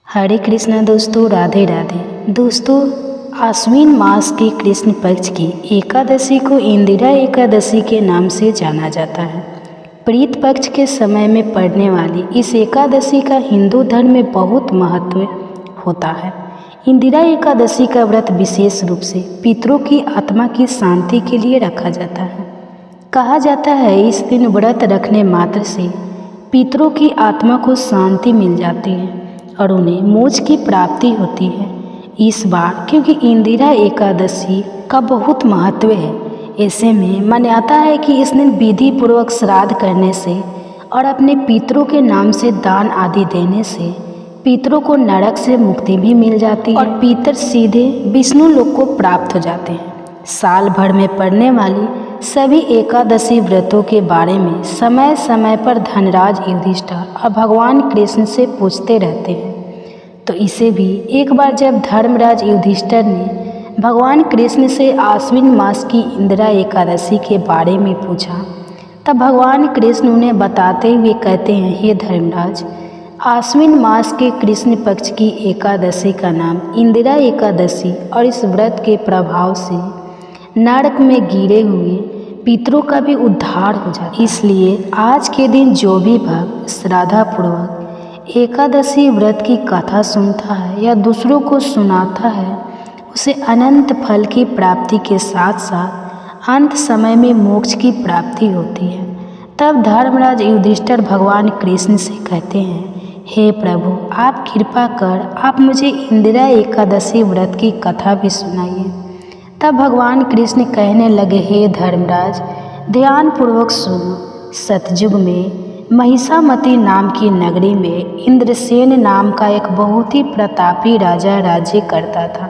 हरे कृष्णा दोस्तों, राधे राधे। दोस्तों, आश्विन मास के कृष्ण पक्ष की एकादशी को इंदिरा एकादशी के नाम से जाना जाता है। प्रीत पक्ष के समय में पड़ने वाली इस एकादशी का हिंदू धर्म में बहुत महत्व होता है। इंदिरा एकादशी का व्रत विशेष रूप से पितरों की आत्मा की शांति के लिए रखा जाता है। कहा जाता है इस दिन व्रत रखने मात्र से पितरों की आत्मा को शांति मिल जाती है और उन्हें मोक्ष की प्राप्ति होती है। इस बार क्योंकि इंदिरा एकादशी का बहुत महत्व है, ऐसे में मान्यता है कि इस दिन विधि पूर्वक श्राद्ध करने से और अपने पितरों के नाम से दान आदि देने से पितरों को नरक से मुक्ति भी मिल जाती है और पितर सीधे विष्णु लोक को प्राप्त हो जाते हैं। साल भर में पड़ने वाली सभी एकादशी व्रतों के बारे में समय समय पर धनराज युधिष्ठिर और भगवान कृष्ण से पूछते रहते हैं। तो इसे भी एक बार जब धर्मराज युधिष्ठिर ने भगवान कृष्ण से आश्विन मास की इंदिरा एकादशी के बारे में पूछा, तब भगवान कृष्ण उन्हें बताते हुए कहते हैं, हे धर्मराज, आश्विन मास के कृष्ण पक्ष की एकादशी का नाम इंदिरा एकादशी और इस व्रत के प्रभाव से नरक में गिरे हुए पितरों का भी उद्धार हो जाता है। इसलिए आज के दिन जो भी भक्त श्रद्धापूर्वक एकादशी व्रत की कथा सुनता है या दूसरों को सुनाता है, उसे अनंत फल की प्राप्ति के साथ साथ अंत समय में मोक्ष की प्राप्ति होती है। तब धर्मराज युधिष्ठिर भगवान कृष्ण से कहते हैं, हे प्रभु, आप कृपा कर आप मुझे इंदिरा एकादशी व्रत की कथा भी सुनाइए। तब भगवान कृष्ण कहने लगे, हे धर्मराज, ध्यानपूर्वक सुनो। सतयुग में महिषामती नाम की नगरी में इंद्रसेन नाम का एक बहुत ही प्रतापी राजा राज्य करता था।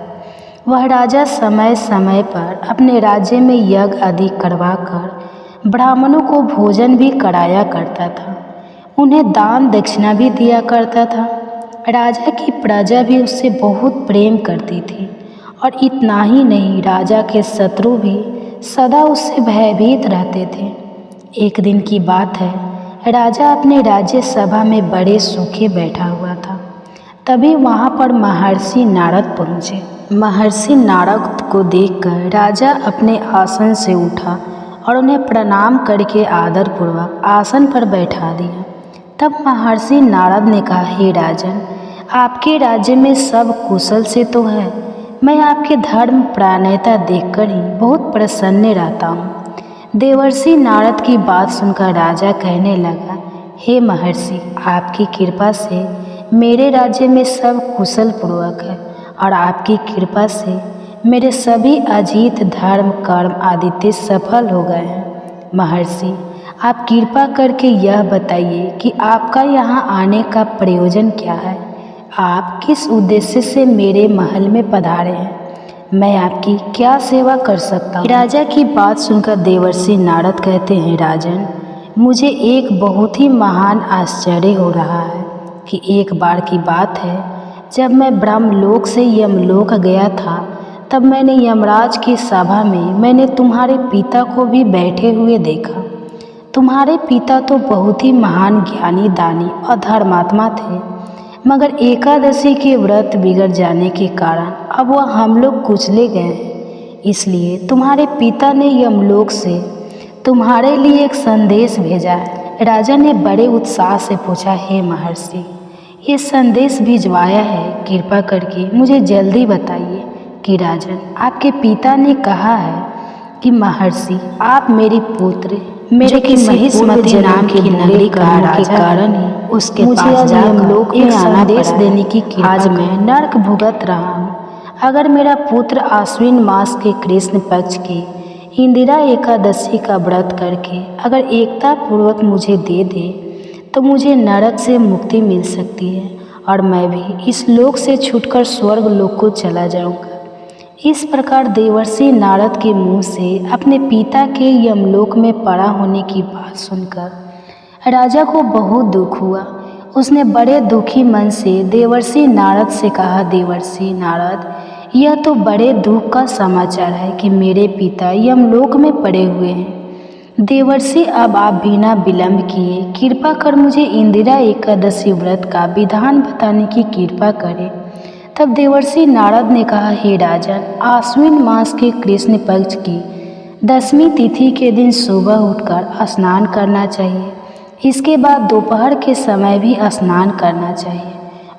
वह राजा समय समय पर अपने राज्य में यज्ञ आदि करवाकर ब्राह्मणों को भोजन भी कराया करता था, उन्हें दान दक्षिणा भी दिया करता था। राजा की प्रजा भी उससे बहुत प्रेम करती थी और इतना ही नहीं, राजा के शत्रु भी सदा उससे भयभीत रहते थे। एक दिन की बात है, राजा अपने राज्य सभा में बड़े सूखे बैठा हुआ था। तभी वहाँ पर महर्षि नारद पहुँचे। महर्षि नारद को देखकर राजा अपने आसन से उठा और उन्हें प्रणाम करके आदरपूर्वक आसन पर बैठा दिया। तब महर्षि नारद ने कहा, हे राजन, आपके राज्य में सब कुशल से तो है। मैं आपके धर्म प्राणता देखकर ही बहुत प्रसन्न रहता हूँ। देवर्षि नारद की बात सुनकर राजा कहने लगा, हे महर्षि, आपकी कृपा से मेरे राज्य में सब कुशल पूर्वक है और आपकी कृपा से मेरे सभी अजीत धर्म कर्म आदित्य सफल हो गए हैं। महर्षि, आप कृपा करके यह बताइए कि आपका यहाँ आने का प्रयोजन क्या है? आप किस उद्देश्य से मेरे महल में पधारे हैं? मैं आपकी क्या सेवा कर सकता हूँ? राजा की बात सुनकर देवर्षि नारद कहते हैं, राजन, मुझे एक बहुत ही महान आश्चर्य हो रहा है कि एक बार की बात है, जब मैं ब्रह्मलोक से यमलोक गया था, तब मैंने यमराज की सभा में मैंने तुम्हारे पिता को भी बैठे हुए देखा। तुम्हारे पिता तो बहुत ही महान ज्ञानी, दानी और धर्मात्मा थे, मगर एकादशी के व्रत बिगड़ जाने के कारण अब वह हम लोग कुचले गए हैं। इसलिए तुम्हारे पिता ने यमलोक से तुम्हारे लिए एक संदेश भेजा है। राजा ने बड़े उत्साह से पूछा, हे महर्षि, ये संदेश भिजवाया है, कृपा करके मुझे जल्दी बताइए कि राजन, आपके पिता ने कहा है कि महर्षि, आप मेरी पुत्र मेरे की महिषमती नाम की नगरी का के कारण ही उसके पास यमलोक में आदेश देने की आज मैं नरक भुगत रहा हूँ। अगर मेरा पुत्र आश्विन मास के कृष्ण पक्ष के इंदिरा एकादशी का व्रत करके अगर एकता पूर्वक मुझे दे दे तो मुझे नरक से मुक्ति मिल सकती है और मैं भी इस लोक से छूटकर स्वर्ग लोक को चला जाऊँगा। इस प्रकार देवर्षि नारद के मुंह से अपने पिता के यमलोक में पड़ा होने की बात सुनकर राजा को बहुत दुख हुआ। उसने बड़े दुखी मन से देवर्षि नारद से कहा, देवर्षि नारद, यह तो बड़े दुख का समाचार है कि मेरे पिता यमलोक में पड़े हुए हैं। देवर्षि, अब आप बिना विलंब किए कृपा कर मुझे इंदिरा एकादशी व्रत का विधान बताने की कृपा करें। तब देवर्षि नारद ने कहा, हे राजन, आश्विन मास के कृष्ण पक्ष की 10वीं तिथि के दिन सुबह उठकर स्नान करना चाहिए। इसके बाद दोपहर के समय भी स्नान करना चाहिए।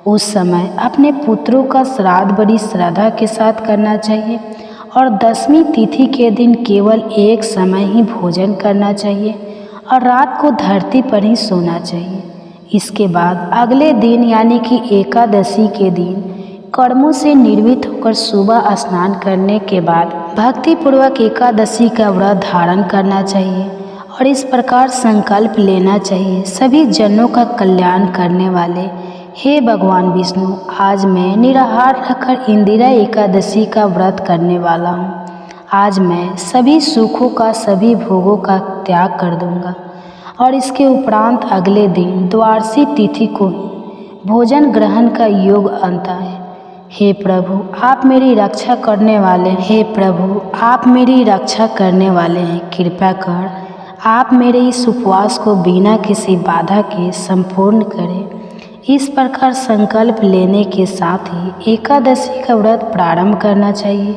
उस समय अपने पुत्रों का श्राद्ध बड़ी श्रद्धा के साथ करना चाहिए और 10वीं तिथि के दिन केवल एक समय ही भोजन करना चाहिए और रात को धरती पर ही सोना चाहिए। इसके बाद अगले दिन यानी कि एकादशी के दिन कर्मों से निर्वृत्त होकर सुबह स्नान करने के बाद भक्तिपूर्वक एकादशी का व्रत धारण करना चाहिए और इस प्रकार संकल्प लेना चाहिए, सभी जनों का कल्याण करने वाले हे भगवान विष्णु, आज मैं निराहार रहकर इंदिरा एकादशी का व्रत करने वाला हूँ। आज मैं सभी सुखों का, सभी भोगों का त्याग कर दूंगा और इसके उपरांत अगले दिन द्वादशी तिथि को भोजन ग्रहण का योग आता है। हे प्रभु, आप मेरी रक्षा करने वाले हैं। हे प्रभु, आप मेरी रक्षा करने वाले हैं। कृपा कर आप मेरे इस उपवास को बिना किसी बाधा के संपूर्ण करें। इस प्रकार संकल्प लेने के साथ ही एकादशी का व्रत प्रारंभ करना चाहिए।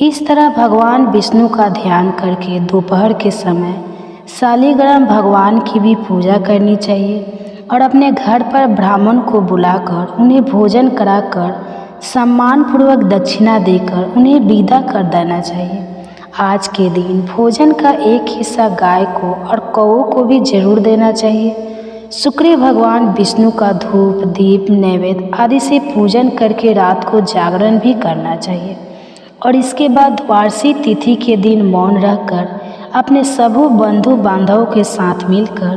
इस तरह भगवान विष्णु का ध्यान करके दोपहर के समय शालिग्राम भगवान की भी पूजा करनी चाहिए और अपने घर पर ब्राह्मण को बुलाकर उन्हें भोजन कराकर सम्मानपूर्वक दक्षिणा देकर उन्हें विदा कर देना चाहिए। आज के दिन भोजन का एक हिस्सा गाय को और कौओं को भी जरूर देना चाहिए। शुक्र भगवान विष्णु का धूप, दीप, नैवेद्य आदि से पूजन करके रात को जागरण भी करना चाहिए और इसके बाद द्वादशी तिथि के दिन मौन रहकर अपने सभी बंधु बांधवों के साथ मिलकर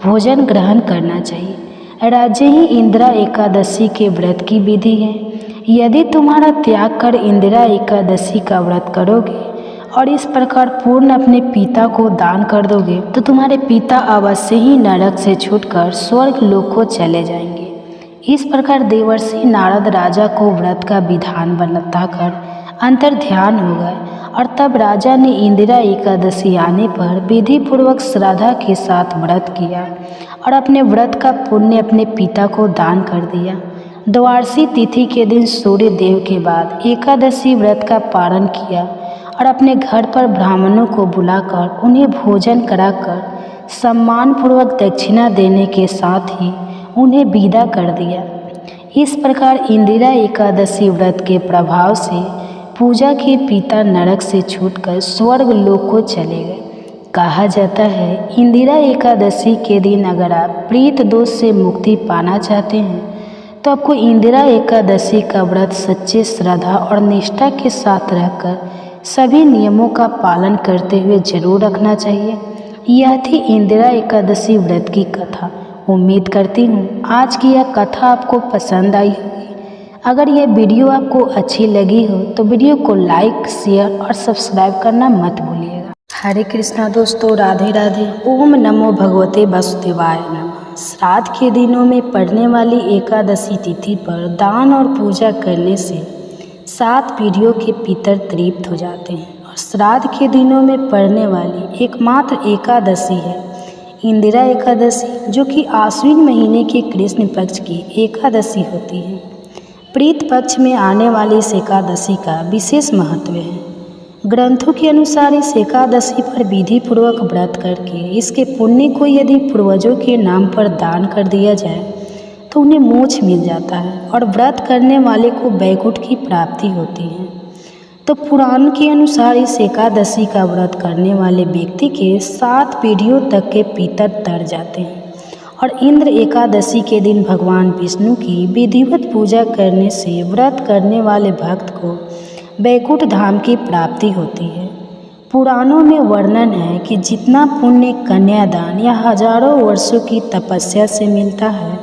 भोजन ग्रहण करना चाहिए। राज्य ही इंदिरा एकादशी के व्रत की विधि है। यदि तुम्हारा त्याग कर इंदिरा एकादशी का व्रत करोगे और इस प्रकार पूर्ण अपने पिता को दान कर दोगे तो तुम्हारे पिता अवश्य ही नरक से छूटकर स्वर्ग लोक को चले जाएंगे। इस प्रकार देवर्षि नारद राजा को व्रत का विधान बताकर अंतर ध्यान हो गए और तब राजा ने इंदिरा एकादशी आने पर विधि पूर्वक श्रद्धा के साथ व्रत किया और अपने व्रत का पुण्य अपने पिता को दान कर दिया। द्वादशी तिथि के दिन सूर्य देव के बाद एकादशी व्रत का पारण किया और अपने घर पर ब्राह्मणों को बुलाकर उन्हें भोजन कराकर सम्मानपूर्वक दक्षिणा देने के साथ ही उन्हें विदा कर दिया। इस प्रकार इंदिरा एकादशी व्रत के प्रभाव से पूजा के पिता नरक से छूटकर स्वर्ग लोक को चले गए। कहा जाता है इंदिरा एकादशी के दिन अगर आप प्रीत दोष से मुक्ति पाना चाहते हैं तो आपको इंदिरा एकादशी का व्रत सच्चे श्रद्धा और निष्ठा के साथ रहकर सभी नियमों का पालन करते हुए जरूर रखना चाहिए। यह थी इंदिरा एकादशी व्रत की कथा। उम्मीद करती हूँ आज की यह कथा आपको पसंद आई होगी। अगर यह वीडियो आपको अच्छी लगी हो तो वीडियो को लाइक, शेयर और सब्सक्राइब करना मत भूलिएगा। हरे कृष्णा दोस्तों, राधे राधे। ओम नमो भगवते वासुदेवाय नमः। श्राद्ध के दिनों में पड़ने वाली एकादशी तिथि पर दान और पूजा करने से 7 पीढ़ियों के पितर तृप्त हो जाते हैं और श्राद्ध के दिनों में पड़ने वाली एकमात्र एकादशी है इंदिरा एकादशी, जो कि आश्विन महीने के कृष्ण पक्ष की एकादशी होती है। प्रीत पक्ष में आने वाली इस एकादशी का विशेष महत्व है। ग्रंथों के अनुसार इस एकादशी पर विधि पूर्वक व्रत करके इसके पुण्य को यदि पूर्वजों के नाम पर दान कर दिया जाए तो उन्हें मोक्ष मिल जाता है और व्रत करने वाले को वैकुंठ की प्राप्ति होती है। तो पुराण के अनुसार इस एकादशी का व्रत करने वाले व्यक्ति के 7 पीढ़ियों तक के पितर तर जाते हैं और इंद्र एकादशी के दिन भगवान विष्णु की विधिवत पूजा करने से व्रत करने वाले भक्त को वैकुंठ धाम की प्राप्ति होती है। पुराणों में वर्णन है कि जितना पुण्य कन्यादान या हजारों वर्षों की तपस्या से मिलता है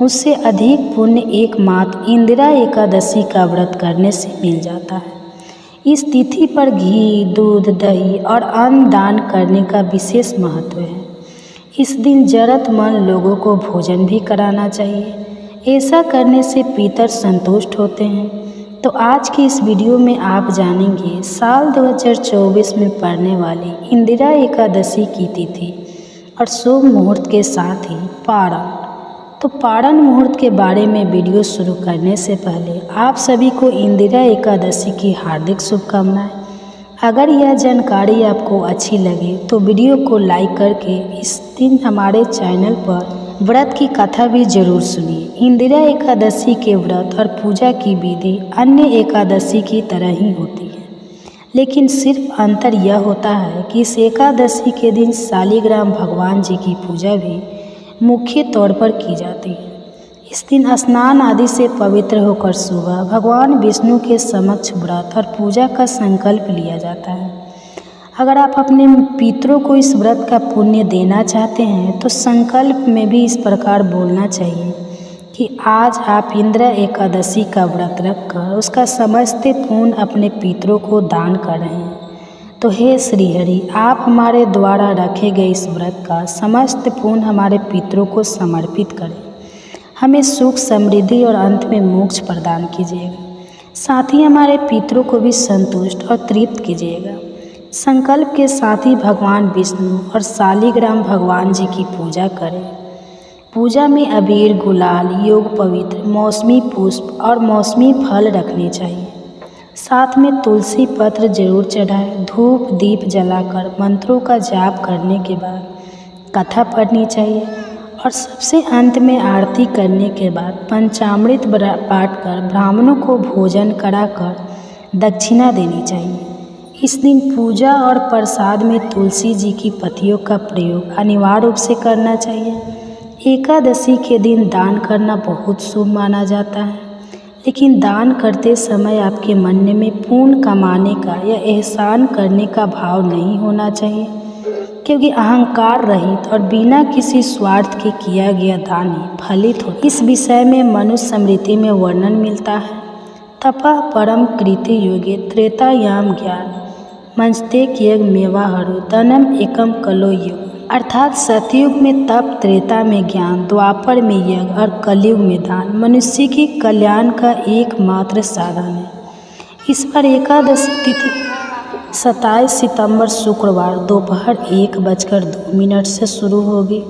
उससे अधिक पुण्य एकमात्र इंदिरा एकादशी का व्रत करने से मिल जाता है। इस तिथि पर घी, दूध, दही और अन्न दान करने का विशेष महत्व है। इस दिन जरूरतमंद लोगों को भोजन भी कराना चाहिए। ऐसा करने से पितर संतुष्ट होते हैं। तो आज की इस वीडियो में आप जानेंगे साल 2024 में पड़ने वाली इंदिरा एकादशी की तिथि और शुभ मुहूर्त के साथ ही पारण। तो पारण मुहूर्त के बारे में वीडियो शुरू करने से पहले आप सभी को इंदिरा एकादशी की हार्दिक शुभकामनाएं। अगर यह जानकारी आपको अच्छी लगे तो वीडियो को लाइक करके इस दिन हमारे चैनल पर व्रत की कथा भी जरूर सुनिए। इंदिरा एकादशी के व्रत और पूजा की विधि अन्य एकादशी की तरह ही होती है, लेकिन सिर्फ अंतर यह होता है कि इस एकादशी के दिन शालिग्राम भगवान जी की पूजा भी मुख्य तौर पर की जाती है। इस दिन स्नान आदि से पवित्र होकर सुबह भगवान विष्णु के समक्ष व्रत और पूजा का संकल्प लिया जाता है। अगर आप अपने पितरों को इस व्रत का पुण्य देना चाहते हैं तो संकल्प में भी इस प्रकार बोलना चाहिए कि आज आप इंदिरा एकादशी का व्रत रखकर उसका समस्त पुण्य अपने पितरों को दान कर रहे हैं। तो हे श्रीहरि, आप हमारे द्वारा रखे गए इस व्रत का समस्त पुण्य हमारे पितरों को समर्पित करें। हमें सुख, समृद्धि और अंत में मोक्ष प्रदान कीजिएगा। साथ ही हमारे पितरों को भी संतुष्ट और तृप्त कीजिएगा। संकल्प के साथ ही भगवान विष्णु और शालिग्राम भगवान जी की पूजा करें। पूजा में अबीर, गुलाल, योग पवित्र, मौसमी पुष्प और मौसमी फल रखने चाहिए। साथ में तुलसी पत्र जरूर चढ़ाएं। धूप दीप जलाकर मंत्रों का जाप करने के बाद कथा पढ़नी चाहिए और सबसे अंत में आरती करने के बाद पंचामृत पाठ कर ब्राह्मणों को भोजन कराकर दक्षिणा देनी चाहिए। इस दिन पूजा और प्रसाद में तुलसी जी की पत्तियों का प्रयोग अनिवार्य रूप से करना चाहिए। एकादशी के दिन दान करना बहुत शुभ माना जाता है, लेकिन दान करते समय आपके मन में पुण्य कमाने का या एहसान करने का भाव नहीं होना चाहिए, क्योंकि अहंकार रहित और बिना किसी स्वार्थ के किया गया दान ही फलित हो। इस विषय में मनुष्य स्मृति में वर्णन मिलता है। तपः परम कृति योगे त्रेतायाम ज्ञान मंचतेक यज्ञ मेवाहरु तनम एकम कलो युग। अर्थात सतयुग में तप, त्रेता में ज्ञान, द्वापर में यज्ञ और कलयुग में दान मनुष्य के कल्याण का एकमात्र साधन है। इस पर एकादशी तिथि 27 सितंबर शुक्रवार दोपहर 1:02 से शुरू होगी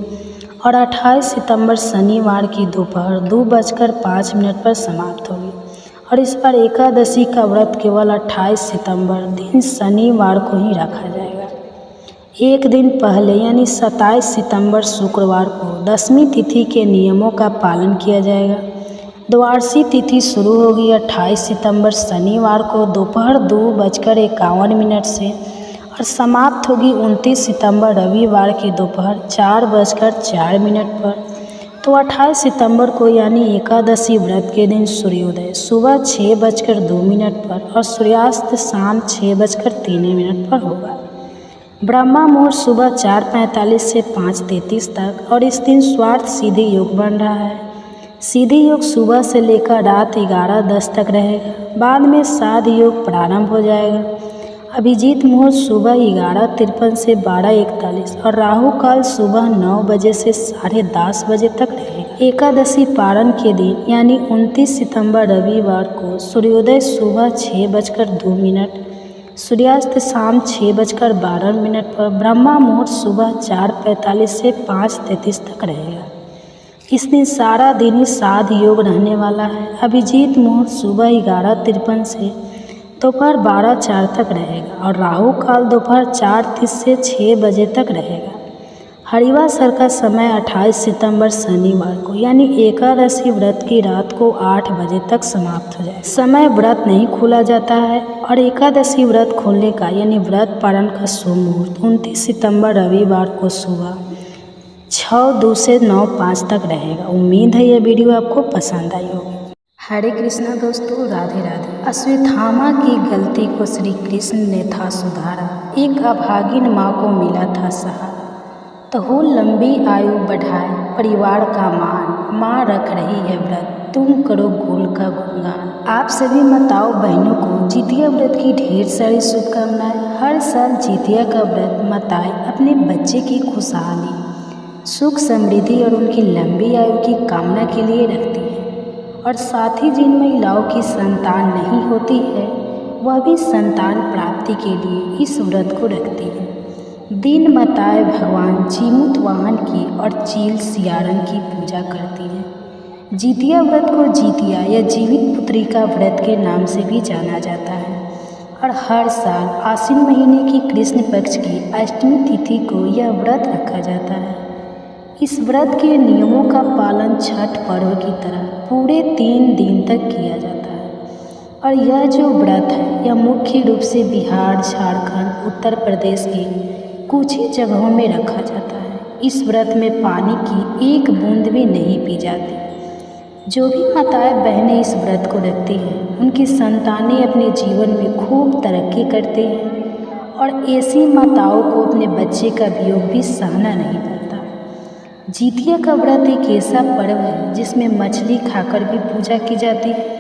और 28 सितंबर शनिवार की दोपहर 2:05 पर समाप्त होगी। और इस पर एकादशी का व्रत केवल 28 सितंबर दिन शनिवार को ही रखा जाएगा। एक दिन पहले यानी 27 सितंबर शुक्रवार को दशमी तिथि के नियमों का पालन किया जाएगा। द्वादशी तिथि शुरू होगी 28 सितंबर शनिवार को दोपहर 2:51 से और समाप्त होगी 29 सितंबर रविवार की दोपहर 4:04 पर। तो 28 सितंबर को यानी एकादशी व्रत के दिन सूर्योदय सुबह 6:02 पर और सूर्यास्त शाम 6:03 पर होगा। ब्रह्मा मुहूर्त सुबह 4:45 से 5:33 तक और इस दिन स्वार्थ सिद्धि योग बन रहा है। सिद्धि योग सुबह से लेकर रात 11:10 तक रहेगा। बाद में साध योग प्रारंभ हो जाएगा। अभिजीत मुहूर्त सुबह 11:53 से 12:41 और राहु काल सुबह 9 बजे से 10:30 बजे तक रहेगा। एकादशी पारण के दिन यानी 29 सितंबर रविवार को सूर्योदय सुबह 6:02, सूर्यास्त शाम 6:12 पर, ब्रह्मा मुहूर्त सुबह 4:45 से 5:33 तक रहेगा। इस दिन सारा दिन ही साध योग रहने वाला है। अभिजीत मुहूर्त सुबह 11:53 से दोपहर 12:04 तक रहेगा और राहु काल दोपहर 4:30 से 6 बजे तक रहेगा। हरिवासर का समय 28 सितंबर शनिवार को यानी एकादशी व्रत की रात को 8 बजे तक समाप्त हो जाए। समय व्रत नहीं खोला जाता है और एकादशी व्रत खोलने का यानी व्रत पारण का शुभ मुहूर्त 29 सितंबर रविवार को सुबह 6:02 से 9:05 तक रहेगा। उम्मीद है यह वीडियो आपको पसंद आई होगी। हरे कृष्णा दोस्तों, राधे राधे। अश्वत्थामा की गलती को श्री कृष्ण ने था सुधारा, एक अभागिन माँ को मिला था सहारा। तो हो लंबी आयु बढ़ाए परिवार का मान, माँ रख रही है व्रत, तुम करो गोल का गुणगान। आप सभी माताओं बहनों को जितिया व्रत की ढेर सारी शुभकामनाएं। हर साल जितिया का व्रत माताएं अपने बच्चे की खुशहाली, सुख, समृद्धि और उनकी लंबी आयु की कामना के लिए रखती है। और साथ ही जिन महिलाओं की संतान नहीं होती है वह भी संतान प्राप्ति के लिए इस व्रत को रखती है। दिन मताए भगवान जीमूत वाहन की और चील सियारन की पूजा करती है। जितिया व्रत को जितिया या जीवित पुत्रिका व्रत के नाम से भी जाना जाता है और हर साल आश्विन महीने की कृष्ण पक्ष की अष्टमी तिथि को यह व्रत रखा जाता है। इस व्रत के नियमों का पालन छठ पर्व की तरह पूरे 3 दिन तक किया जाता है और यह जो व्रत है यह मुख्य रूप से बिहार, झारखंड, उत्तर प्रदेश की कुछ ही जगहों में रखा जाता है। इस व्रत में पानी की एक बूंद भी नहीं पी जाती। जो भी माताएं बहनें इस व्रत को रखती हैं उनकी संतानें अपने जीवन में खूब तरक्की करते हैं और ऐसी माताओं को अपने बच्चे का वियोग भी सहना नहीं पड़ता। जितिया का व्रत एक ऐसा पर्व है जिसमें मछली खाकर भी पूजा की जाती है।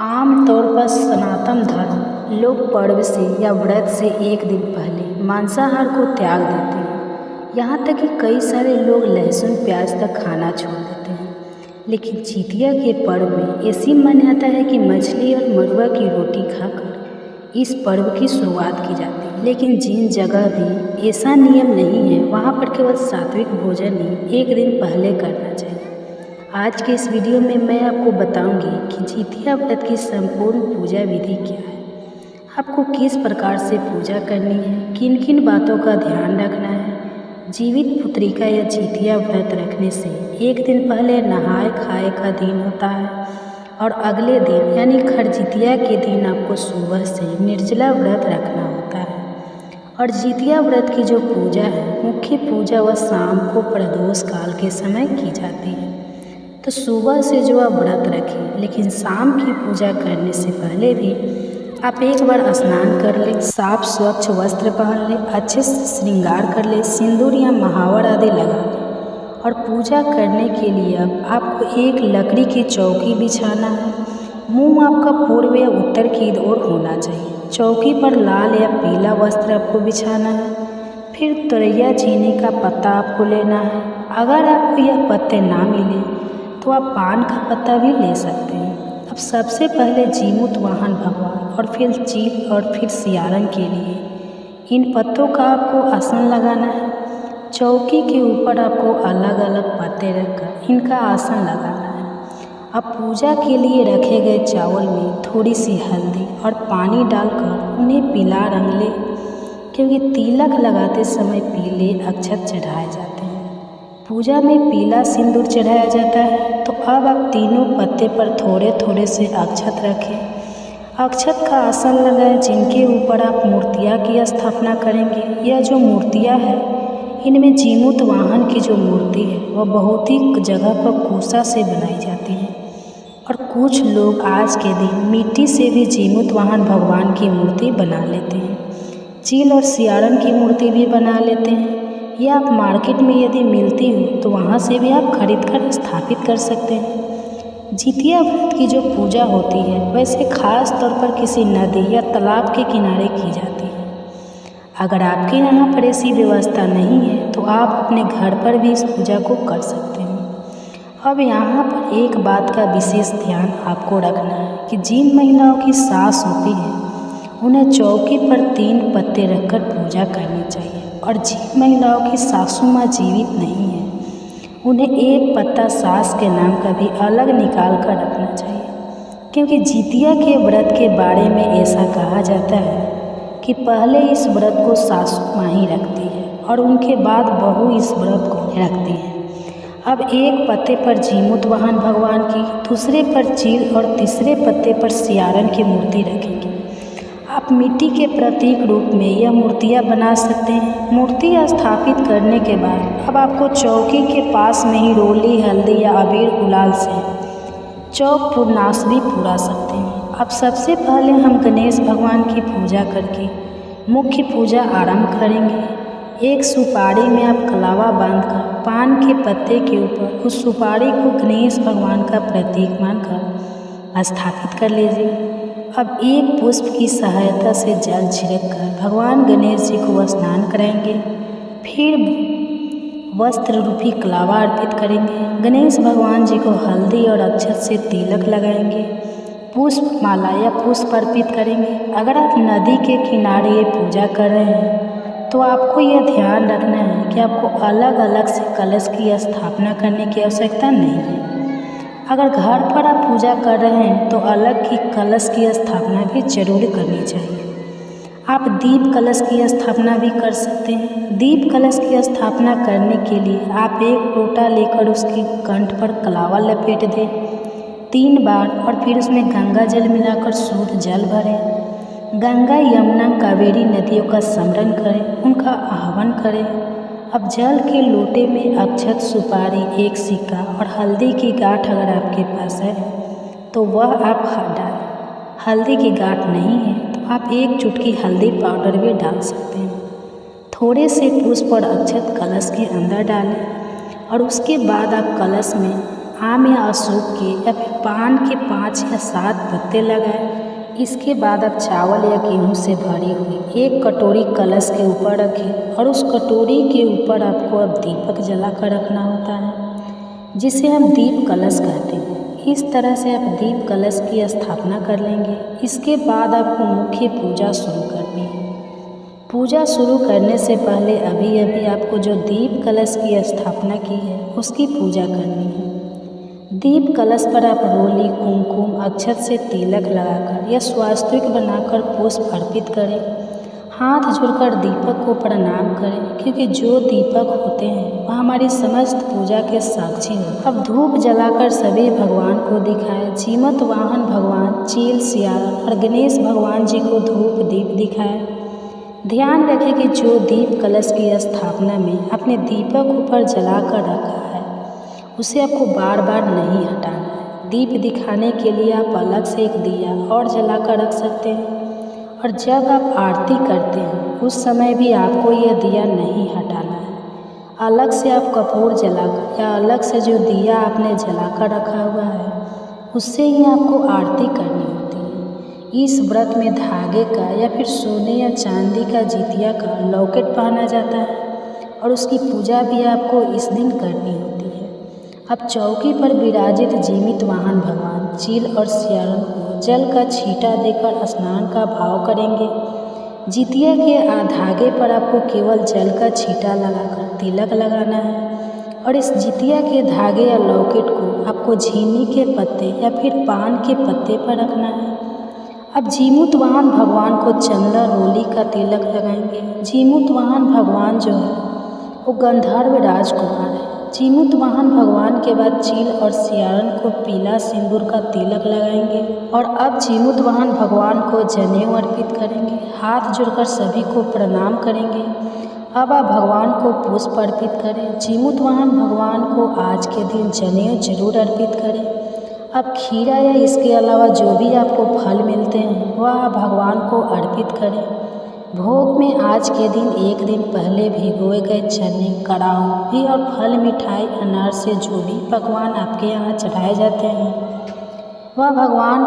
आम तौर पर सनातन धर्म लोग पर्व से या व्रत से एक दिन पहले मांसाहार को त्याग देते हैं। यहाँ तक कि कई सारे लोग लहसुन प्याज तक खाना छोड़ देते हैं। लेकिन जितिया के पर्व में ऐसी मान्यता है कि मछली और मरुआ की रोटी खाकर इस पर्व की शुरुआत की जाती है। लेकिन जिन जगह भी ऐसा नियम नहीं है वहाँ पर केवल सात्विक भोजन ही एक दिन पहले करना चाहिए। आज के इस वीडियो में मैं आपको बताऊंगी कि जितिया व्रत की संपूर्ण पूजा विधि क्या है, आपको किस प्रकार से पूजा करनी है, किन किन बातों का ध्यान रखना है। जीवित पुत्रिका या जितिया व्रत रखने से एक दिन पहले नहाए खाए का दिन होता है और अगले दिन यानी खरजितिया के दिन आपको सुबह से निर्जला व्रत रखना होता है। और जितिया व्रत की जो पूजा है मुख्य पूजा वह शाम को प्रदोष काल के समय की जाती है। तो सुबह से जो आप व्रत रखें, लेकिन शाम की पूजा करने से पहले भी आप एक बार स्नान कर लें, साफ स्वच्छ वस्त्र पहन लें, अच्छे से श्रृंगार कर लें, सिंदूर या महावर आदि लगा लें और पूजा करने के लिए अब आपको एक लकड़ी की चौकी बिछाना है। मुंह आपका पूर्व या उत्तर की ओर होना चाहिए। चौकी पर लाल या पीला वस्त्र आपको बिछाना है। फिर तुरैया चीनी का पत्ता आपको लेना है। अगर आपको यह पत्ते ना मिले तो आप पान का पत्ता भी ले सकते हैं। अब सबसे पहले जीमूत वाहन भगवान और फिर चील और फिर सियारन के लिए इन पत्तों का आपको आसन लगाना है। चौकी के ऊपर आपको अलग अलग पत्ते रखकर इनका आसन लगाना है। अब पूजा के लिए रखे गए चावल में थोड़ी सी हल्दी और पानी डालकर उन्हें पीला रंग ले, क्योंकि तिलक लगाते समय पीले अक्षत चढ़ाए जाते हैं। पूजा में पीला सिंदूर चढ़ाया जाता है। तो अब आप तीनों पत्ते पर थोड़े थोड़े से अक्षत रखें। अक्षत का आसन लगाएं जिनके ऊपर आप मूर्तियाँ की स्थापना करेंगे। यह जो मूर्तियाँ हैं इनमें जीमूत वाहन की जो मूर्ति है वह बहुत ही जगह पर कुशा से बनाई जाती है और कुछ लोग आज के दिन मिट्टी से भी जीमूत वाहन भगवान की मूर्ति बना लेते हैं। चील और सियारन की मूर्ति भी बना लेते हैं। या आप मार्केट में यदि मिलती हो तो वहाँ से भी आप खरीद कर स्थापित कर सकते हैं। जितिया व्रत की जो पूजा होती है वैसे खास तौर पर किसी नदी या तालाब के किनारे की जाती है। अगर आपके यहाँ पर ऐसी व्यवस्था नहीं है तो आप अपने घर पर भी इस पूजा को कर सकते हैं। अब यहाँ पर एक बात का विशेष ध्यान आपको रखना है कि जिन महिलाओं की सास होती है उन्हें चौकी पर 3 पत्ते रखकर पूजा करनी चाहिए और जिन महिलाओं की सासू माँ जीवित नहीं है उन्हें एक पत्ता सास के नाम का भी अलग निकाल कर रखना चाहिए, क्योंकि जितिया के व्रत के बारे में ऐसा कहा जाता है कि पहले इस व्रत को सासू माँ ही रखती है और उनके बाद बहू इस व्रत को रखती है। अब एक पत्ते पर जीमूत वाहन भगवान की, दूसरे पर चील और तीसरे पत्ते पर सियारन की मूर्ति रखेंगे। आप मिट्टी के प्रतीक रूप में यह मूर्तियाँ बना सकते हैं। मूर्ति स्थापित करने के बाद अब आपको चौकी के पास में ही रोली, हल्दी या अबीर गुलाल से चौक पूर्णास भी पूरा सकते हैं। अब सबसे पहले हम गणेश भगवान की पूजा करके मुख्य पूजा आरंभ करेंगे। एक सुपारी में आप कलावा बांधकर पान के पत्ते के ऊपर उस सुपारी को गणेश भगवान का प्रतीक मानकर स्थापित कर लीजिए। अब एक पुष्प की सहायता से जल छिड़क कर भगवान गणेश जी को स्नान कराएंगे। फिर वस्त्र रूपी कलावा अर्पित करेंगे। गणेश भगवान जी को हल्दी और अक्षत से तिलक लगाएंगे। पुष्प माला या पुष्प अर्पित करेंगे। अगर आप नदी के किनारे ये पूजा कर रहे हैं तो आपको यह ध्यान रखना है कि आपको अलग अलग से कलश की स्थापना करने की आवश्यकता नहीं है। अगर घर पर आप पूजा कर रहे हैं तो अलग की कलश की स्थापना भी जरूर करनी चाहिए। आप दीप कलश की स्थापना भी कर सकते हैं। दीप कलश की स्थापना करने के लिए आप एक लोटा लेकर उसकी कंठ पर कलावा लपेट दें 3 बार और फिर उसमें गंगा जल मिलाकर शुद्ध जल भरें। गंगा, यमुना, कावेरी नदियों का स्मरण करें, उनका आह्वान करें। अब जल के लोटे में अक्षत, सुपारी, एक सिक्का और हल्दी की गांठ अगर आपके पास है तो वह आप डालें। हल्दी की गांठ नहीं है तो आप 1 चुटकी हल्दी पाउडर भी डाल सकते हैं। थोड़े से पुष्प और अक्षत कलश के अंदर डालें और उसके बाद आप कलश में आम या अशोक के या फिर पान के 5 या 7 पत्ते लगाएं। इसके बाद आप चावल या गेहूं से भरी हुई 1 कटोरी कलश के ऊपर रखें और उस कटोरी के ऊपर आपको अब दीपक जलाकर रखना होता है, जिसे हम दीप कलश कहते हैं। इस तरह से आप दीप कलश की स्थापना कर लेंगे। इसके बाद आपको मुख्य पूजा शुरू करनी है। पूजा शुरू करने से पहले अभी आपको जो दीप कलश की स्थापना की है उसकी पूजा करनी है। दीप कलश पर आप रोली, कुमकुम, अक्षत से तिलक लगाकर या स्वास्तिक बनाकर पुष्प अर्पित करें। हाथ जोड़कर दीपक को प्रणाम करें, क्योंकि जो दीपक होते हैं वह हमारी समस्त पूजा के साक्षी होते हैं। अब धूप जलाकर सभी भगवान को दिखाएं। जीमत वाहन भगवान, चील, सियारा और गणेश भगवान जी को धूप दीप दिखाएं। ध्यान रखें कि जो दीप कलश की स्थापना में आपने दीपक ऊपर जलाकर रखा है उसे आपको बार बार नहीं हटाना है। दीप दिखाने के लिए आप अलग से एक दिया और जलाकर रख सकते हैं और जब आप आरती करते हैं उस समय भी आपको यह दिया नहीं हटाना है। अलग से आप कपूर जलाकर या अलग से जो दिया आपने जलाकर रखा हुआ है उससे ही आपको आरती करनी होती है। इस व्रत में धागे का या फिर सोने या चांदी का जितिया का लॉकेट पहना जाता है और उसकी पूजा भी आपको इस दिन करनी होती है। अब चौकी पर विराजित जीवित वाहन भगवान, चील और सियारन को जल का छींटा देकर स्नान का भाव करेंगे। जितिया के धागे पर आपको केवल जल का छींटा लगाकर तिलक लगाना है और इस जितिया के धागे या लॉकेट को आपको झीनी के पत्ते या फिर पान के पत्ते पर रखना है। अब जीमूत वाहन भगवान को चंदा, रोली का तिलक लगाएंगे। जीमूत वाहन भगवान जो है वो गंधर्व राजकुमार है। जीमूत वाहन भगवान के बाद चील और सियारन को पीला सिंदूर का तिलक लगाएंगे और अब जीमूत वाहन भगवान को जनेऊ अर्पित करेंगे। हाथ जोड़कर सभी को प्रणाम करेंगे। अब आप भगवान को पुष्प अर्पित करें। जीमूत वाहन भगवान को आज के दिन जनेऊ जरूर अर्पित करें। अब खीरा या इसके अलावा जो भी आपको फल मिलते हैं वह आप भगवान को अर्पित करें। भोग में आज के दिन 1 दिन पहले भिगोए गए चने, कड़ाही और फल, मिठाई, अनार से जो भी पकवान आपके यहाँ चढ़ाए जाते हैं वह भगवान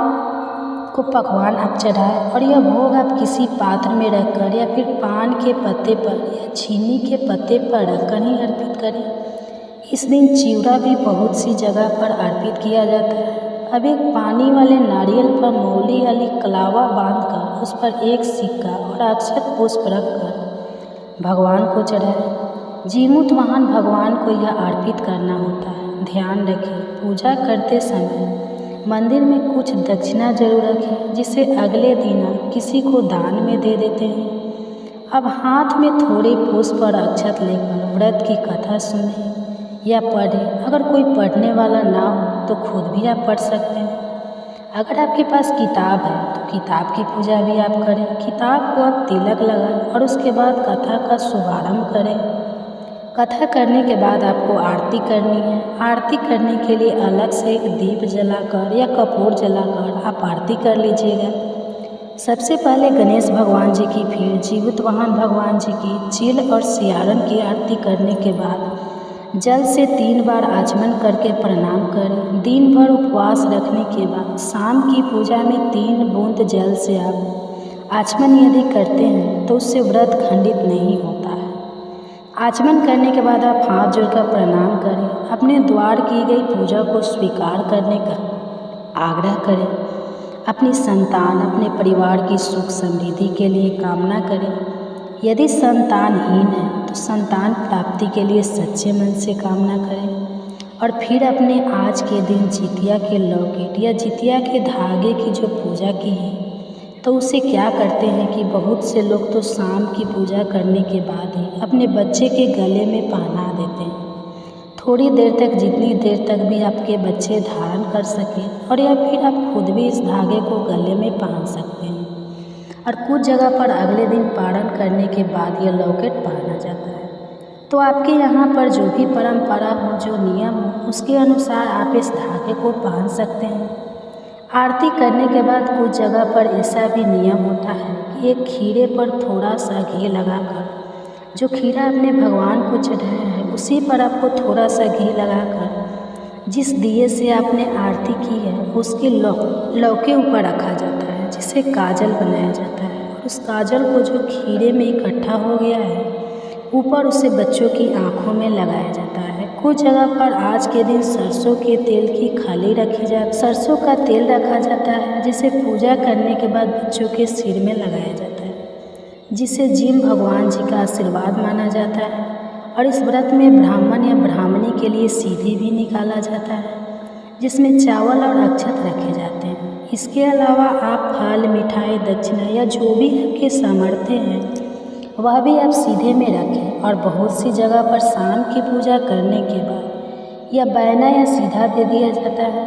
को पकवान आप चढ़ाएं और यह भोग आप किसी पात्र में रखकर या फिर पान के पत्ते पर या चीनी के पत्ते पर रखकर ही अर्पित करें। इस दिन चिवड़ा भी बहुत सी जगह पर अर्पित किया जाता है। अब एक पानी वाले नारियल पर मौली वाली कलावा बांधकर उस पर 1 सिक्का और अक्षत पुष्प रखकर भगवान को चढ़ाएं। जीमूत वाहन भगवान को यह अर्पित करना होता है। ध्यान रखें, पूजा करते समय मंदिर में कुछ दक्षिणा जरूर रखें, जिसे अगले दिन आप किसी को दान में दे देते हैं। अब हाथ में थोड़े पुष्प और अक्षत लेकर व्रत की कथा सुनें या पढ़ें। अगर कोई पढ़ने वाला ना हो तो खुद भी आप पढ़ सकते हैं। अगर आपके पास किताब है तो किताब की पूजा भी आप करें। किताब को आप तिलक लगाएं और उसके बाद कथा का शुभारंभ करें। कथा करने के बाद आपको आरती करनी है। आरती करने के लिए अलग से एक दीप जलाकर या कपूर जलाकर आप आरती कर लीजिएगा। सबसे पहले गणेश भगवान जी की, फिर जीवित वाहन भगवान जी की, चील और सियारन की आरती करने के बाद जल से 3 बार आचमन करके प्रणाम करें। दिन भर उपवास रखने के बाद शाम की पूजा में 3 बूंद जल से आप आचमन यदि करते हैं तो उससे व्रत खंडित नहीं होता है। आचमन करने के बाद आप हाथ जोड़कर प्रणाम करें। अपने द्वार की गई पूजा को स्वीकार करने का आग्रह करें। अपनी संतान, अपने परिवार की सुख समृद्धि के लिए कामना करें। यदि संतानहीन है तो संतान प्राप्ति के लिए सच्चे मन से कामना करें। और फिर अपने आज के दिन जितिया के लॉकेट या जितिया के धागे की जो पूजा की है, तो उसे क्या करते हैं कि बहुत से लोग तो शाम की पूजा करने के बाद ही अपने बच्चे के गले में पहना देते हैं, थोड़ी देर तक, जितनी देर तक भी आपके बच्चे धारण कर सकें, और या फिर आप खुद भी इस धागे को गले में पहन सकते हैं। और कुछ जगह पर अगले दिन पारण करने के बाद यह लॉकेट पहना जाता है। तो आपके यहाँ पर जो भी परंपरा हो, जो नियम हो, उसके अनुसार आप इस धागे को पहन सकते हैं। आरती करने के बाद कुछ जगह पर ऐसा भी नियम होता है कि एक खीरे पर थोड़ा सा घी लगाकर, जो खीरा अपने भगवान को चढ़ाया है, उसी पर आपको थोड़ा सा घी लगाकर जिस दिए से आपने आरती की है उसके लौ के ऊपर रखा जाता है, जिसे काजल बनाया जाता है। और उस काजल को जो खीरे में इकट्ठा हो गया है, ऊपर उसे बच्चों की आँखों में लगाया जाता है। कुछ जगह पर आज के दिन सरसों के तेल की खाली रखी जाती, सरसों का तेल रखा जाता है, जिसे पूजा करने के बाद बच्चों के सिर में लगाया जाता है, जिसे जिन भगवान जी का आशीर्वाद माना जाता है। और इस व्रत में ब्राह्मण या ब्राह्मणी के लिए सीधी भी निकाला जाता है, जिसमें चावल और अक्षत रखे जाते हैं। इसके अलावा आप फल, मिठाई, दक्षिणा या जो भी आपके सामर्थ्य हैं वह भी आप सीधे में रखें। और बहुत सी जगह पर शाम की पूजा करने के बाद या बैना या सीधा दे दिया जाता है,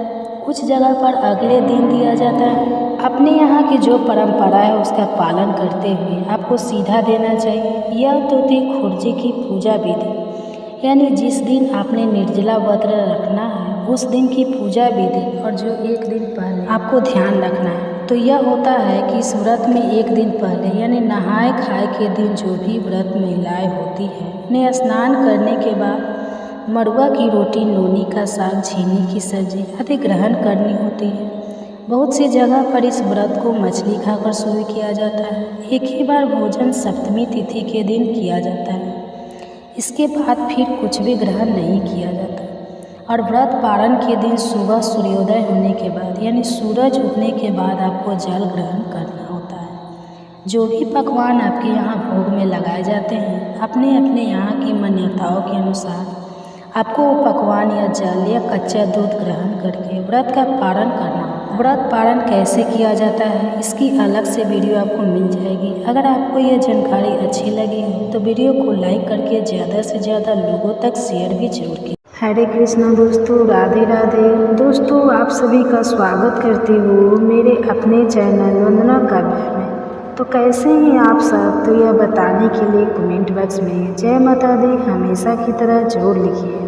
कुछ जगह पर अगले दिन दिया जाता है। अपने यहाँ की जो परंपरा है उसका पालन करते हुए आपको सीधा देना चाहिए। यह तो थी खुर्जी की पूजा विधि, यानी जिस दिन आपने निर्जला व्रत रखना है उस दिन की पूजा विधि, और जो एक दिन पहले आपको ध्यान रखना है। तो यह होता है कि इस व्रत में एक दिन पहले, यानी नहाए खाए के दिन, जो भी व्रत महिलाएँ होती हैं, उन्हें स्नान करने के बाद मड़ुआ की रोटी, नोनी का साग, झीनी की सब्जी आदि ग्रहण करनी होती है। बहुत सी जगह पर इस व्रत को मछली खाकर शुरू किया जाता है। एक ही बार भोजन सप्तमी तिथि के दिन किया जाता है, इसके बाद फिर कुछ भी ग्रहण नहीं किया जाता। और व्रत पारण के दिन सुबह सूर्योदय होने के बाद, यानी सूरज उगने के बाद आपको जल ग्रहण करना होता है। जो भी पकवान आपके यहाँ भोग में लगाए जाते हैं, अपने अपने यहाँ की मान्यताओं के अनुसार आपको वो पकवान या जल या कच्चा दूध ग्रहण करके व्रत का पारण करना होता है। व्रत पारण कैसे किया जाता है, इसकी अलग से वीडियो आपको मिल जाएगी। अगर आपको यह जानकारी अच्छी लगी हो तो वीडियो को लाइक करके ज़्यादा से ज़्यादा लोगों तक शेयर भी जरूर कीजिए। हरे कृष्णा दोस्तों, राधे राधे। दोस्तों, आप सभी का स्वागत करती हूँ मेरे अपने चैनल वंदना काव्य में। तो कैसे हैं आप सब, तो यह बताने के लिए कमेंट बॉक्स में जय माता दी हमेशा की तरह जरूर लिखिए।